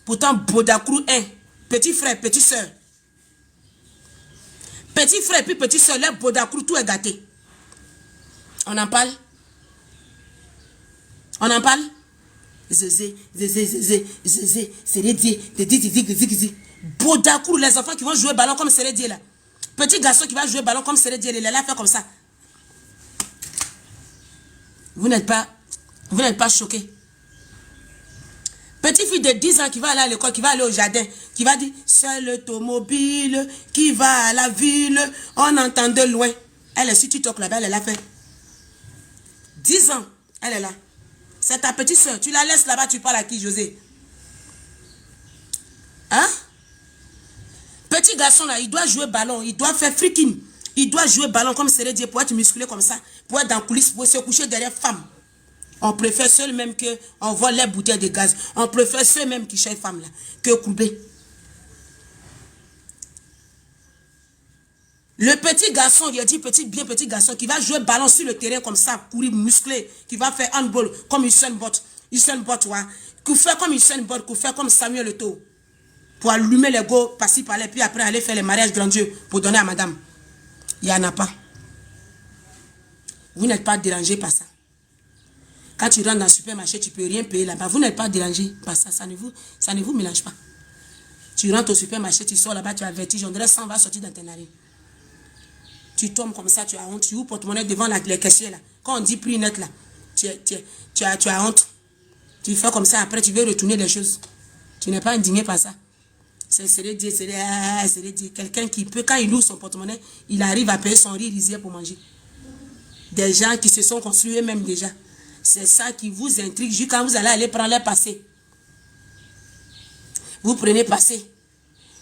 Pourtant, Bodakrou est petit frère, petite soeur. Petit frère puis petite soeur, leur Bodakrou, tout est gâté. On en parle? On en parle? Zézé, c'est les dieux. Bodakrou, les enfants qui vont jouer ballon comme c'est les dieux là. Petit garçon qui va jouer ballon comme c'est les dieux, il est là, fait comme ça. Vous n'êtes pas choqués. Petite fille de 10 ans qui va aller à l'école, qui va aller au jardin, qui va dire, c'est l'automobile qui va à la ville, on entend de loin. Elle est sur TikTok là-bas, elle est là fait. 10 ans, elle est là. C'est ta petite soeur, tu la laisses là-bas, tu parles à qui, José? Hein? Petit garçon là, il doit jouer ballon, il doit faire freaking. Il doit jouer ballon comme c'est dit pour être musclé comme ça, pour être dans la coulisse, pour se coucher derrière femme. On préfère ceux même que on vole les bouteilles de gaz. On préfère ceux même qui cherchent femme là, que couper. Le petit garçon, il a dit bien petit garçon, qui va jouer ballon sur le terrain comme ça, courir musclé, qui va faire handball comme Usain Bolt, ouais. Qui fait comme Usain Bolt, qui fait comme Samuel Eto'o. Pour allumer les go, passer par là, puis après aller faire les mariages grandieux pour donner à madame. Il n'y en a pas. Vous n'êtes pas dérangé par ça. Quand tu rentres dans le supermarché, tu ne peux rien payer là-bas. Vous n'êtes pas dérangé par ça. Ça ne vous mélange pas. Tu rentres au supermarché, tu sors là-bas, tu as vertige. On dirait que ça va sortir dans tes narines. Tu tombes comme ça, tu as honte. Tu ouvres porte-monnaie devant les caissiers là. Quand on dit prix net là, tu as honte. Tu fais comme ça, après tu veux retourner les choses. Tu n'es pas indigné par ça. C'est quelqu'un qui peut, quand il ouvre son porte-monnaie, il arrive à payer son riz lisier pour manger. Des gens qui se sont construits eux-mêmes déjà. C'est ça qui vous intrigue jusqu'à quand vous allez aller prendre leur passé. Vous prenez passé.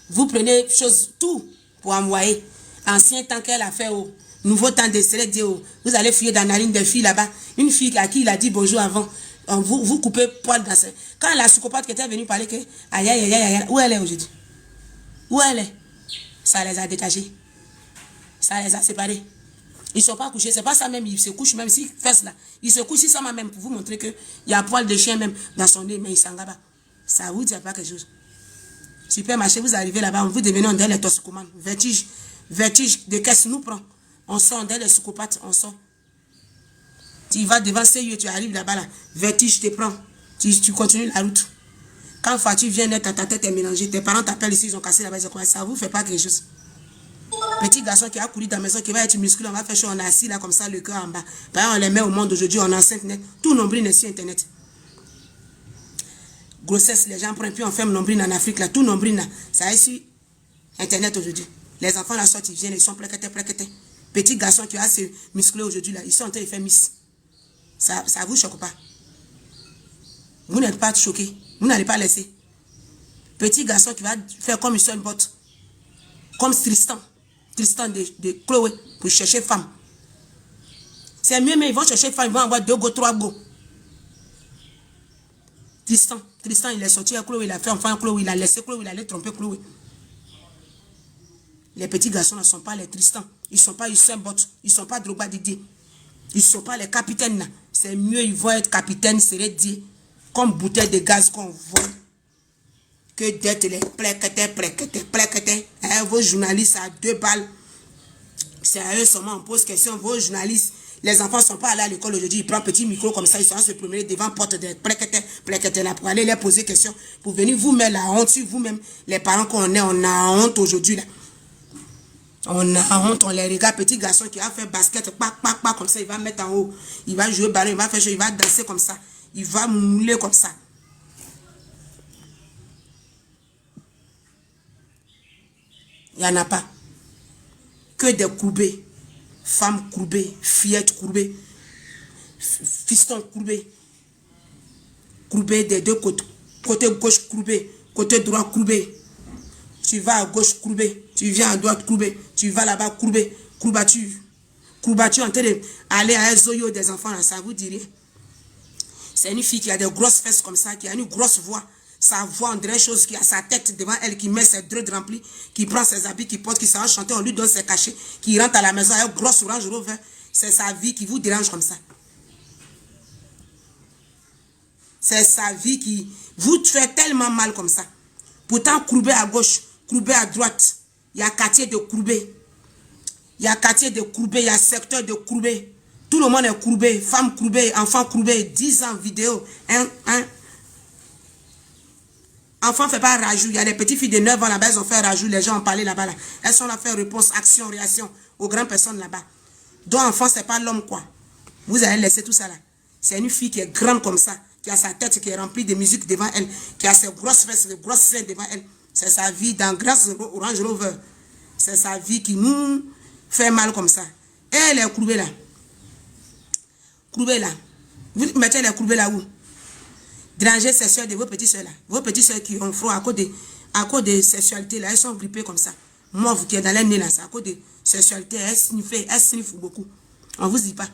Vous prenez chose, tout pour envoyer. Ancien temps qu'elle a fait au nouveau temps de Dieu. Vous allez fouiller dans la ligne des filles là-bas. Une fille à qui il a dit bonjour avant. Vous coupez poil dans ses... Quand la psychopathe qui était venue parler que... Aïe, aïe, aïe, aïe, aïe, où elle est aujourd'hui? Où elle est? Ça les a détachés. Ça les a séparés. Ils ne sont pas couchés. C'est pas ça même. Ils se couchent même si fesses là. Ils se couchent ça même pour vous montrer qu'il y a poil de chien même dans son nez, mais il s'en va pas. Ça vous dit pas quelque chose. Supermarché, vous arrivez là-bas, vous devenez un les toxicomanes. Vertige. Vertige de caisse nous prend. On sort des les psychopathes, on sort. Tu vas devant ces yeux, tu arrives là-bas là. Vertige te prend. Tu continues la route. Quand tu viens d'être ta tête est mélangée, tes parents t'appellent ici, ils ont cassé la base. Ça vous fait pas quelque chose. Petit garçon qui a couru dans la maison, qui va être musculé, on va faire chaud, on est assis là comme ça, le cœur en bas. Par exemple, on les met au monde aujourd'hui, on est enceinte net. Tout nombril est sur Internet. Grossesse, les gens prennent, puis on ferme nombril en Afrique là. Tout nombril là, ça est sur Internet aujourd'hui. Les enfants là sortent, ils viennent, ils sont plaquetés, plaquetés. Petit garçon qui a se musclé aujourd'hui là, ils sont en train de faire miss. Ça vous choque pas. Vous n'êtes pas choqué. Vous n'allez pas laisser. Petit garçon qui va faire comme une seule botte. Comme Tristan. Tristan de Chloé pour chercher femme. C'est mieux, mais ils vont chercher femme, ils vont avoir 2 go, 3 go. Tristan, il est sorti à Chloé, il a fait enfant à Chloé, il a laissé Chloé, il allait tromper Chloé. Les petits garçons ne sont pas les Tristan. Ils ne sont pas Usain Bolt. Ils ne sont pas Drogba Didier. Ils ne sont pas les capitaines. C'est mieux, ils vont être capitaines, c'est dit. Comme bouteille de gaz qu'on voit. Que d'être les pléquetés. Vos journalistes à 2 balles. C'est à eux seulement, on pose question. Vos journalistes, les enfants ne sont pas allés à l'école aujourd'hui. Ils prennent petit micro comme ça, ils sont se promener devant porte des pléquetés là pour aller leur poser question. Pour venir vous mettre la honte sur vous-même. Les parents qu'on est, on a honte aujourd'hui là. On a honte, on les regarde, petit garçon qui a fait basket, comme ça, il va mettre en haut. Il va jouer ballon, il va faire chose, il va danser comme ça. Il va mouler comme ça. Il n'y en a pas. Que des courbés. Femmes courbées, fillettes courbées, fistons courbés. Courbés des deux côtés. Côté gauche courbé, côté droit courbé. Tu vas à gauche courbé, tu viens à droite courbé, tu vas là-bas courbé, courbature. Courbature en train d'aller à un zoyo des enfants, là, ça vous dirait. C'est une fille qui a des grosses fesses comme ça, qui a une grosse voix. Sa voix, on dirait chose qui a sa tête devant elle, qui met ses dreads remplis, qui prend ses habits, qui porte, qui s'en chanter, on lui donne ses cachets, qui rentre à la maison avec un gros orange rover. C'est sa vie qui vous dérange comme ça. C'est sa vie qui vous fait tellement mal comme ça. Pourtant, courbé à gauche, courbé à droite, il y a quartier de courbé. Il y a quartier de courbé, il y a secteur de courbé. Tout le monde est courbé, femme courbée, enfant courbé, 10 ans vidéo. Enfant ne fait pas rajout. Il y a des petites filles de 9 ans là-bas, elles ont fait rajout. Les gens ont parlé là-bas. Là. Elles sont là faire réponse, action, réaction aux grandes personnes là-bas. Donc enfant, ce n'est pas l'homme quoi. Vous allez laisser tout ça là. C'est une fille qui est grande comme ça, qui a sa tête qui est remplie de musique devant elle, qui a ses grosses fesses, de grosses seins devant elle. C'est sa vie dans grâce Orange Rover. C'est sa vie qui nous fait mal comme ça. Et elle est courbée là. Courbée là. Vous mettez les courbées là où? Déranger ces soeurs de vos petites soeurs là. Vos petites soeurs qui ont froid à cause de sexualité là, elles sont grippées comme ça. Moi, vous qui êtes dans les nez là, c'est à cause de sexualité, elles sniffent beaucoup. On vous dit pas.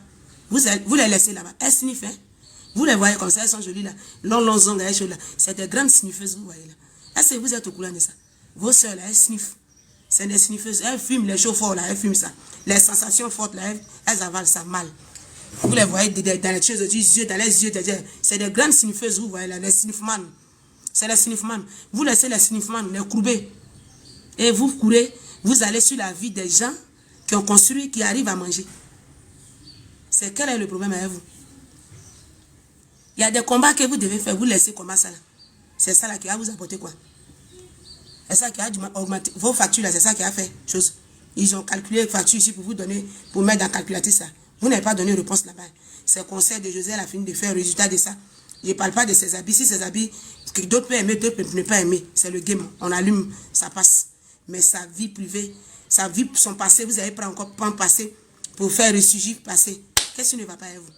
Vous les laissez là-bas. Elles sniffent. Hein? Vous les voyez comme ça, elles sont jolies là. Longs ongles, elles sont là. C'est des grandes sniffeuses, vous voyez là. Est-ce que vous êtes au courant de ça? Vos soeurs là, elles sniffent. C'est des sniffeuses. Elles fument les chauds forts là, elles fument ça. Les sensations fortes là, elles avalent ça mal. Vous les voyez dans les choses yeux, dans les yeux, c'est des grandes sniffeuses, vous voyez là, les sniffman. C'est les sniffman. Vous laissez les sniffman, les courbés. Et vous courez, vous allez sur la vie des gens qui ont construit, qui arrivent à manger. C'est quel est le problème avec vous? Il y a des combats que vous devez faire, vous laissez combat ça là. C'est ça là qui va vous apporter quoi? C'est ça qui a augmenté. Vos factures là, c'est ça qui a fait chose. Ils ont calculé les factures ici pour vous donner, pour mettre dans la calculatrice ça. Vous n'avez pas donné de réponse là-bas. C'est le conseil de José, elle a fini de faire le résultat de ça. Je ne parle pas de ses habits. Si ses habits, d'autres peuvent aimer, d'autres ne peuvent pas aimer. C'est le game. On allume, ça passe. Mais sa vie privée, sa vie, son passé, vous avez pris encore un passé pour faire ressurgir le passé. Qu'est-ce qui ne va pas avec vous?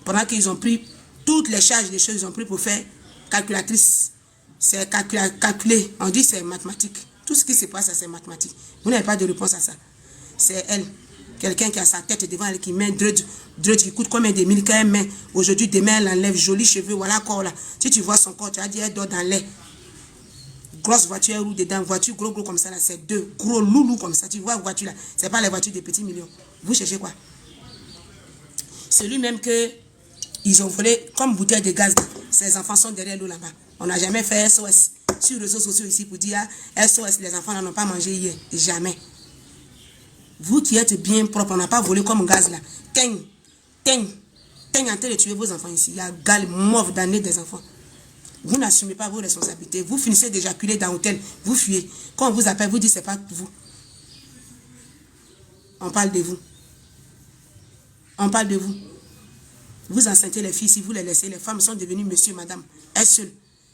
Pendant qu'ils ont pris toutes les charges des choses, ils ont pris pour faire calculatrice. C'est calculer. On dit c'est mathématique. Tout ce qui se passe, c'est mathématique. Vous n'avez pas de réponse à ça. C'est elle. Quelqu'un qui a sa tête devant elle, qui met dread qui coûte combien de mille qu'elle met. Aujourd'hui, demain, elle enlève jolis cheveux, voilà corps là. Si tu vois son corps, tu as dit, elle dort dans l'air. Grosse voiture, elle roule dedans, voiture gros comme ça là, c'est deux gros loulous comme ça. Tu vois, voiture là, c'est pas les voitures des petits millions. Vous cherchez quoi? Celui-même que ils ont volé comme bouteille de gaz. Ses enfants sont derrière nous là-bas. On n'a jamais fait SOS sur les réseaux sociaux ici pour dire SOS, les enfants n'ont pas mangé hier. Jamais. Vous qui êtes bien propre, on n'a pas volé comme gaz là. Teigne en train de tuer vos enfants ici. Il y a gale mauve d'année des enfants. Vous n'assumez pas vos responsabilités. Vous finissez d'éjaculer dans l'hôtel. Vous fuyez. Quand on vous appelle, vous dites c'est pas vous. On parle de vous. On parle de vous. Vous enceintez les filles, si vous les laissez, les femmes sont devenues monsieur, madame. Elles seules.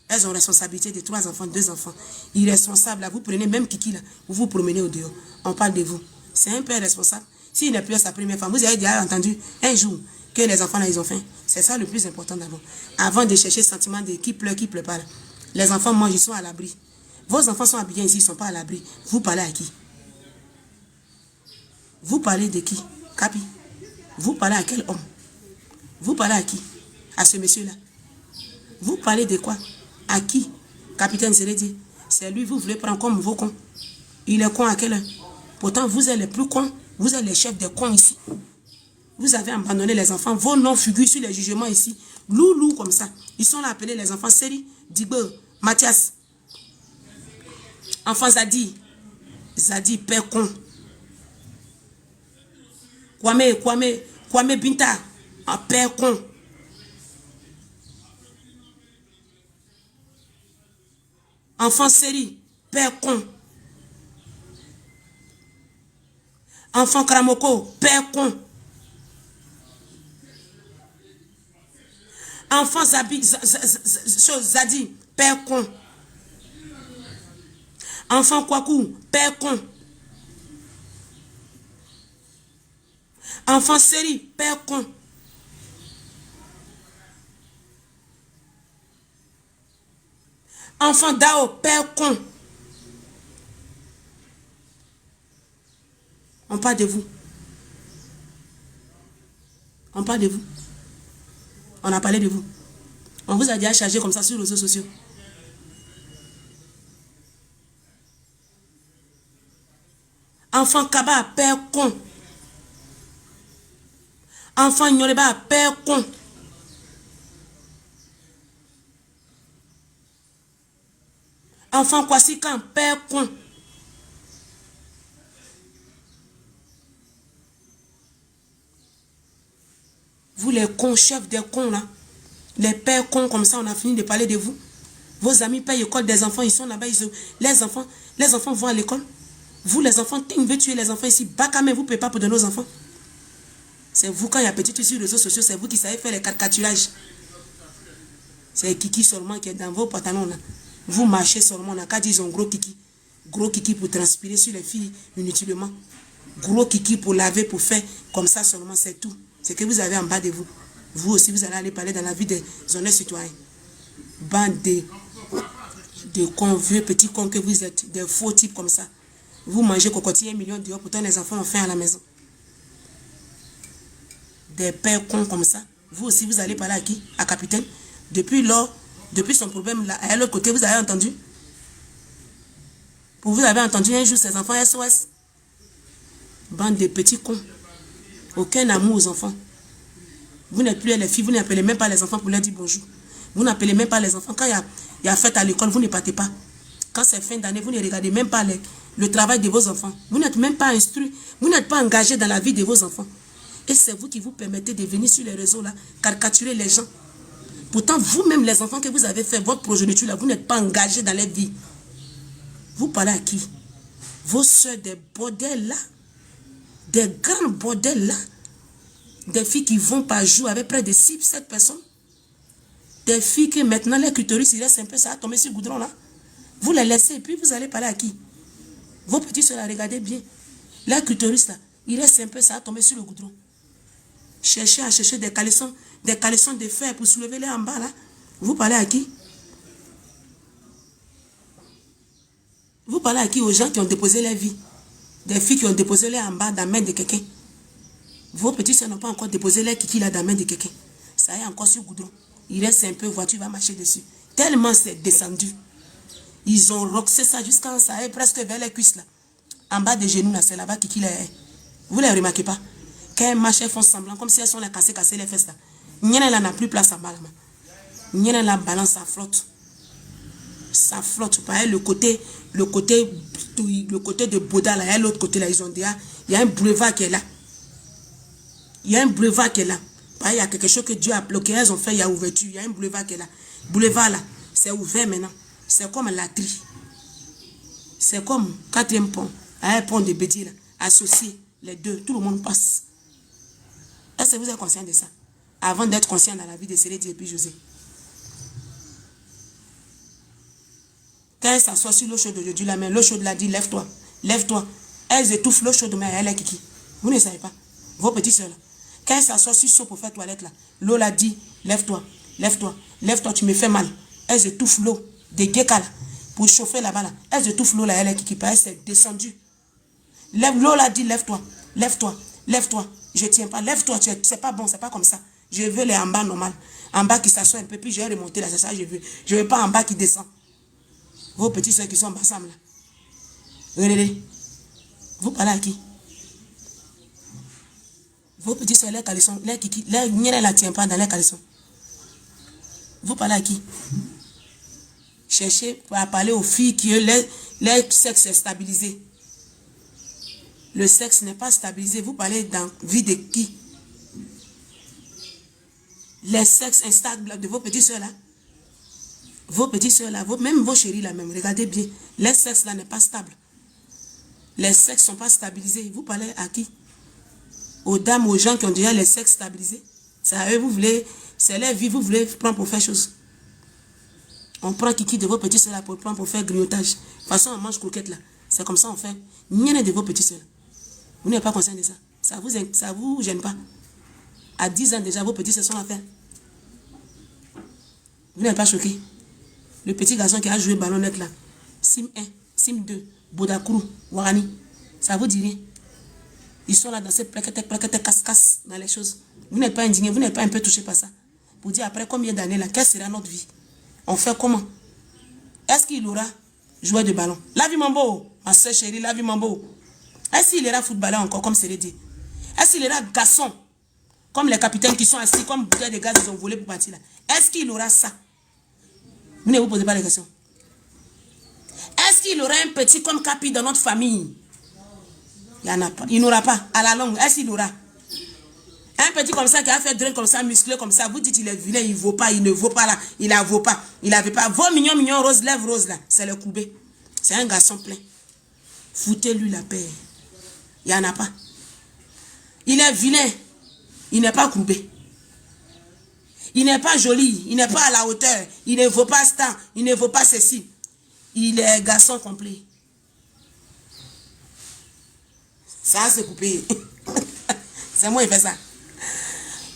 Elles ont responsabilité de 3 enfants, 2 enfants. Irresponsables, là, vous prenez même Kiki, là, vous vous promenez au dehors. On parle de vous. C'est un père responsable. S'il n'est plus à sa première femme, vous avez déjà entendu un jour que les enfants, là, ils ont faim. C'est ça le plus important d'abord. Avant de chercher le sentiment de qui pleure pas, là. Les enfants mangent, ils sont à l'abri. Vos enfants sont habillés ici, ils ne sont pas à l'abri. Vous parlez à qui? Vous parlez de qui? Capi? Vous parlez à quel homme? Vous parlez à qui? À ce monsieur-là. Vous parlez de quoi? À qui? Capitaine Zérédi. C'est lui, vous voulez prendre comme vos cons. Il est con à quelle heure? Pourtant, vous êtes les plus cons. Vous êtes les chefs des cons ici. Vous avez abandonné les enfants. Vos noms figurent sur les jugements ici. Loulou comme ça. Ils sont là appelés les enfants Séri, Digbe, Mathias. Enfant Zadi. Zadi, père con. Kwame Binta. Un père con. Enfant Séri, père con. Enfant Kramoko, père con. Enfant Zadi, père con. Enfant Kwaku, père con. Enfant Séri, père con. Enfant Dao, père con. On parle de vous. On parle de vous. On a parlé de vous. On vous a déjà chargé comme ça sur les réseaux sociaux. Enfant Kaba, père con. Enfant Nyoreba, père con. Enfant Kwasikan, père con. Vous les cons, chefs des cons là. Les pères cons comme ça, on a fini de parler de vous. Vos amis payent l'école des enfants, ils sont là-bas, les enfants vont à l'école. Vous les enfants, vous veut tuer les enfants ici. Bakame, vous ne pouvez pas pour de nos enfants. C'est vous, quand il y a petit sur les réseaux sociaux, c'est vous qui savez faire les caricaturages. C'est Kiki seulement qui est dans vos pantalons là. Vous marchez seulement, on a qu'à dire ils ont gros Kiki. Gros Kiki pour transpirer sur les filles inutilement. Gros Kiki pour laver, pour faire comme ça seulement, c'est tout. C'est que vous avez en bas de vous. Vous aussi, vous allez aller parler dans la vie des honnêtes citoyens. Bande de cons, vieux petits cons que vous êtes, des faux types comme ça. Vous mangez cocotier 1 million dehors, pourtant les enfants ont faim à la maison. Des pères cons comme ça. Vous aussi, vous allez parler à qui? À capitaine. Depuis son problème là, à l'autre côté, vous avez entendu? Vous avez entendu un jour ces enfants SOS? Bande de petits cons. Aucun amour aux enfants. Vous n'êtes plus les filles, vous n'appelez même pas les enfants pour leur dire bonjour. Vous n'appelez même pas les enfants. Quand il y a fête à l'école, vous ne partez pas. Quand c'est fin d'année, vous ne regardez même pas le travail de vos enfants. Vous n'êtes même pas instruit. Vous n'êtes pas engagé dans la vie de vos enfants. Et c'est vous qui vous permettez de venir sur les réseaux là, caricaturer les gens. Pourtant, vous-même, les enfants que vous avez fait, votre progéniture là, vous n'êtes pas engagé dans leur vie. Vous parlez à qui? Vos soeurs des bordels là, des grands bordels là, des filles qui vont par jour avec près de 6-7 personnes. Des filles que maintenant, les clitoris, il reste un peu, ça a tombé sur le goudron là. Vous les laissez et puis vous allez parler à qui? Vos petits soeurs, regardez bien. Les clitoris là, il reste un peu, ça a tombé sur le goudron. Cherchez à chercher des caleçons de fer pour soulever les en bas là. Vous parlez à qui? Vous parlez à qui? Aux gens qui ont déposé leur vie. Des filles qui ont déposé leur en bas dans la main de quelqu'un. Vos petits soeurs n'ont pas encore déposé leur kiki là dans la main de quelqu'un. Ça est encore sur goudron. Il reste un peu, voiture va marcher dessus. Tellement c'est descendu. Ils ont roxé ça jusqu'à ça est presque vers les cuisses là. En bas des genoux là, c'est là-bas kiki là. Vous ne les remarquez pas? Quand elles marchent, elles font semblant, comme si elles sont là cassées les fesses là. Nyena là n'a plus place en bas là. Nyena là balance, ça flotte. Ça flotte. Pareil, le côté de Boda là, et l'autre côté là, ils ont déjà, il y a un boulevard qui est là. Il y a un boulevard qui est là. Pareil, il y a quelque chose que Dieu a bloqué, elles ont fait, il y a ouverture, il y a un boulevard qui est là. Boulevard là, c'est ouvert maintenant. C'est comme la tri. C'est comme 4e pont, un pont de Bédi là, associé, les deux, tout le monde passe. Est-ce que vous êtes conscient de ça? Avant d'être conscient dans la vie de Célédi et puis José. Quand elle s'assoit sur l'eau chaude de Dieu, la main, l'eau chaude l'a dit, lève-toi, lève-toi. Elles étouffent l'eau chaude, mais elle est kiki. Vous ne savez pas. Vos petits soeurs là. Quand elle s'assoit sur l'eau pour faire toilette là, l'eau l'a dit, lève-toi, lève-toi, lève-toi, tu me fais mal. Elles étouffent l'eau des gekas là, pour chauffer là-bas là. Elles étouffent l'eau là, elle est kiki. Elle s'est descendue. L'eau l'a dit, lève-toi, lève-toi, lève-toi. Je tiens pas, lève-toi, c'est pas bon, c'est pas comme ça. Je veux les en bas normal. En bas qui s'assoit un peu, puis je vais remonter là, c'est ça je veux. Je veux pas en bas qui descend. Vos petits soeurs qui sont ensemble là. Regardez. Vous parlez à qui? Vos petits soeurs, les caleçons, les kiki, les ne la tient pas dans les caleçons. Vous parlez à qui? Cherchez à parler aux filles qui leur sexe est stabilisé. Le sexe n'est pas stabilisé. Vous parlez dans la vie de qui? Les sexes instables de vos petits soeurs là. Vos petits soeurs là, même vos chéris là même, regardez bien. Les sexes là n'est pas stable. Les sexes ne sont pas stabilisés. Vous parlez à qui? Aux dames, aux gens qui ont déjà les sexes stabilisés. C'est à eux, vous voulez, c'est leur vie, vous voulez prendre pour faire chose. On prend kiki de vos petits soeurs là pour prendre pour faire grignotage. De toute façon, on mange croquette là. C'est comme ça on fait. Rien de vos petits soeurs. Vous n'êtes pas conscient de ça. Ça vous gêne pas. À 10 ans déjà, vos petits soeurs sont à faire. Vous n'êtes pas choqué. Le petit garçon qui a joué ballonnette là. Sim 1, Sim 2, Bodakourou, Warani. Ça vous dit rien. Ils sont là dans cette plaquette, casse-casse dans les choses. Vous n'êtes pas indigné, vous n'êtes pas un peu touché par ça. Pour dire après combien d'années là, quelle sera notre vie? On fait comment? Est-ce qu'il aura joué de ballon? La vie mambo, ma soeur chérie, la vie mambo. Est-ce qu'il ira footballeur encore comme c'est dit? Est-ce qu'il ira garçon? Comme les capitaines qui sont assis, comme bouteilles de gaz, ils ont volé pour partir là. Est-ce qu'il aura ça? Vous ne vous posez pas les questions. Est-ce qu'il aura un petit comme Capi dans notre famille? Il n'y en a pas. Il n'aura pas. À la longue, est-ce qu'il aura? Un petit comme ça qui a fait drain comme ça, musclé comme ça, vous dites il est vilain, il ne vaut pas, il ne vaut pas là, il ne vaut pas, il n'avait pas. Vos mignons roses, lèvres roses là, c'est le coubé. C'est un garçon plein. Foutez-lui la paix. Il n'y en a pas. Il est vilain. Il n'est pas coupé. Il n'est pas joli. Il n'est pas à la hauteur. Il ne vaut pas ce temps. Il ne vaut pas ceci. Il est garçon complet. Ça, c'est coupé. C'est moi qui fais ça.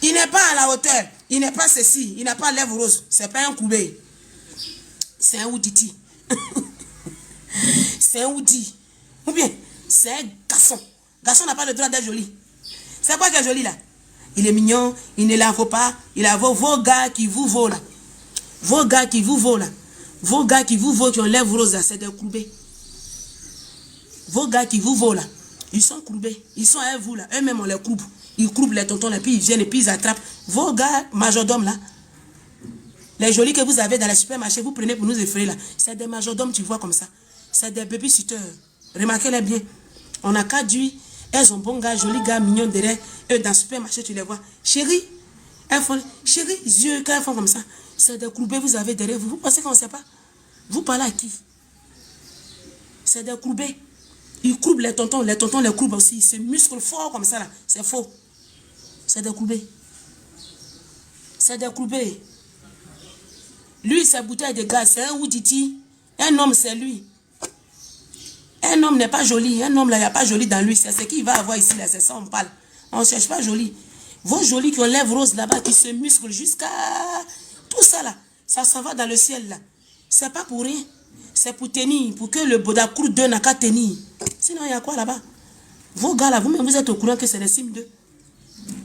Il n'est pas à la hauteur. Il n'est pas ceci. Il n'a pas lèvres roses. C'est pas un coupé. C'est un ouditi. C'est un oudi. Ou bien, c'est un garçon. Garçon n'a pas le droit d'être joli. C'est quoi qui est joli là? Il est mignon, il ne la vaut pas. Il a vos gars qui vous vaut là. Vos gars qui vous vaut là. Vos gars qui vous vaut, qui ont lèvres roses là, c'est des courbés. Vos gars qui vous vaut là, ils sont courbés. Ils sont à vous là. Eux-mêmes, on les courbe. Ils courbent les tontons là, puis ils viennent et puis ils attrapent. Vos gars majordomes là, les jolis que vous avez dans les supermarchés, vous prenez pour nous effrayer là. C'est des majordomes, tu vois comme ça. C'est des babysitters. Remarquez-les bien. On n'a qu'à dire, elles ont bon gars, joli gars, mignon derrière. Eux, dans le supermarché, tu les vois. Chérie, elles font, chérie, yeux, quand elles font comme ça. C'est des courbés, vous avez derrière vous. Vous pensez qu'on ne sait pas? Vous parlez à qui? C'est des courbés. Ils courbent les tontons les courbent aussi. Ils se musclent fort comme ça là. C'est faux. C'est des courbés. C'est des courbés. Lui, c'est bouteille de gaz, c'est un ouditi. Un homme, c'est lui. Un homme n'est pas joli. Un homme, là, il n'y a pas joli dans lui. C'est ce qu'il va avoir ici, là. C'est ça, on parle. On ne cherche pas joli. Vos jolis qui ont lèvres roses là-bas, qui se musclent jusqu'à... Tout ça, là. Ça s'en va dans le ciel, là. C'est pas pour rien. C'est pour tenir. Pour que le Bodakour 2 n'a qu'à tenir. Sinon, il y a quoi là-bas? Vos gars, là, vous-même, vous êtes au courant que c'est les Sim 2.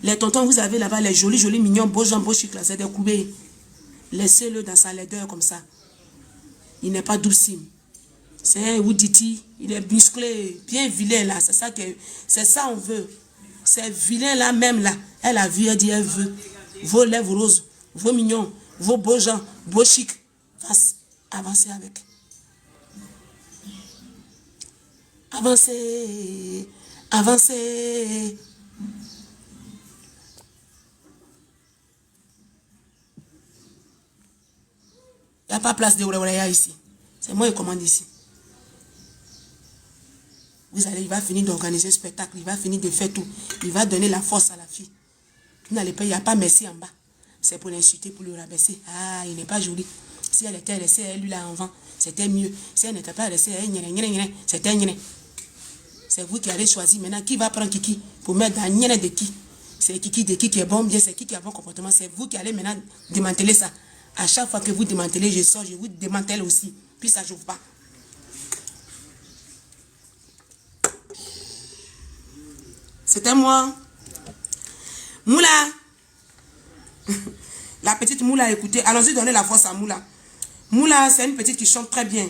Les tontons, vous avez là-bas, les jolis, mignons, beaux gens, beaux chics, là, c'est des coubés. Laissez-le dans sa laideur comme ça. Il n'est pas doucime. C'est un Ouditi, il est musclé, bien vilain là, c'est ça on veut. C'est vilain là même là. Elle a vu, elle dit elle veut. Vos lèvres roses, vos mignons, vos beaux gens, beaux chics. Avancez avec. Avancez, avancez. Il n'y a pas place de Ouréouréa ici. C'est moi qui commande ici. Vous allez, il va finir d'organiser le spectacle, il va finir de faire tout. Il va donner la force à la fille. Vous n'allez pas, il n'y a pas merci en bas. C'est pour l'insulter, pour le rabaisser. Ah, il n'est pas joli. Si elle était restée, elle lui là en vent, c'était mieux. Si elle n'était pas restée, c'était nyene. C'est vous qui allez choisir maintenant qui va prendre Kiki pour mettre dans nyene de qui. C'est Kiki de qui est bon, bien c'est qui a bon comportement. C'est vous qui allez maintenant démanteler ça. À chaque fois que vous démantelez, je sors, je vous démantèle aussi. Puis ça ne joue pas. C'était moi. Moula. La petite Moula, écoutez. Allons-y donner la force à Moula. Moula, c'est une petite qui chante très bien.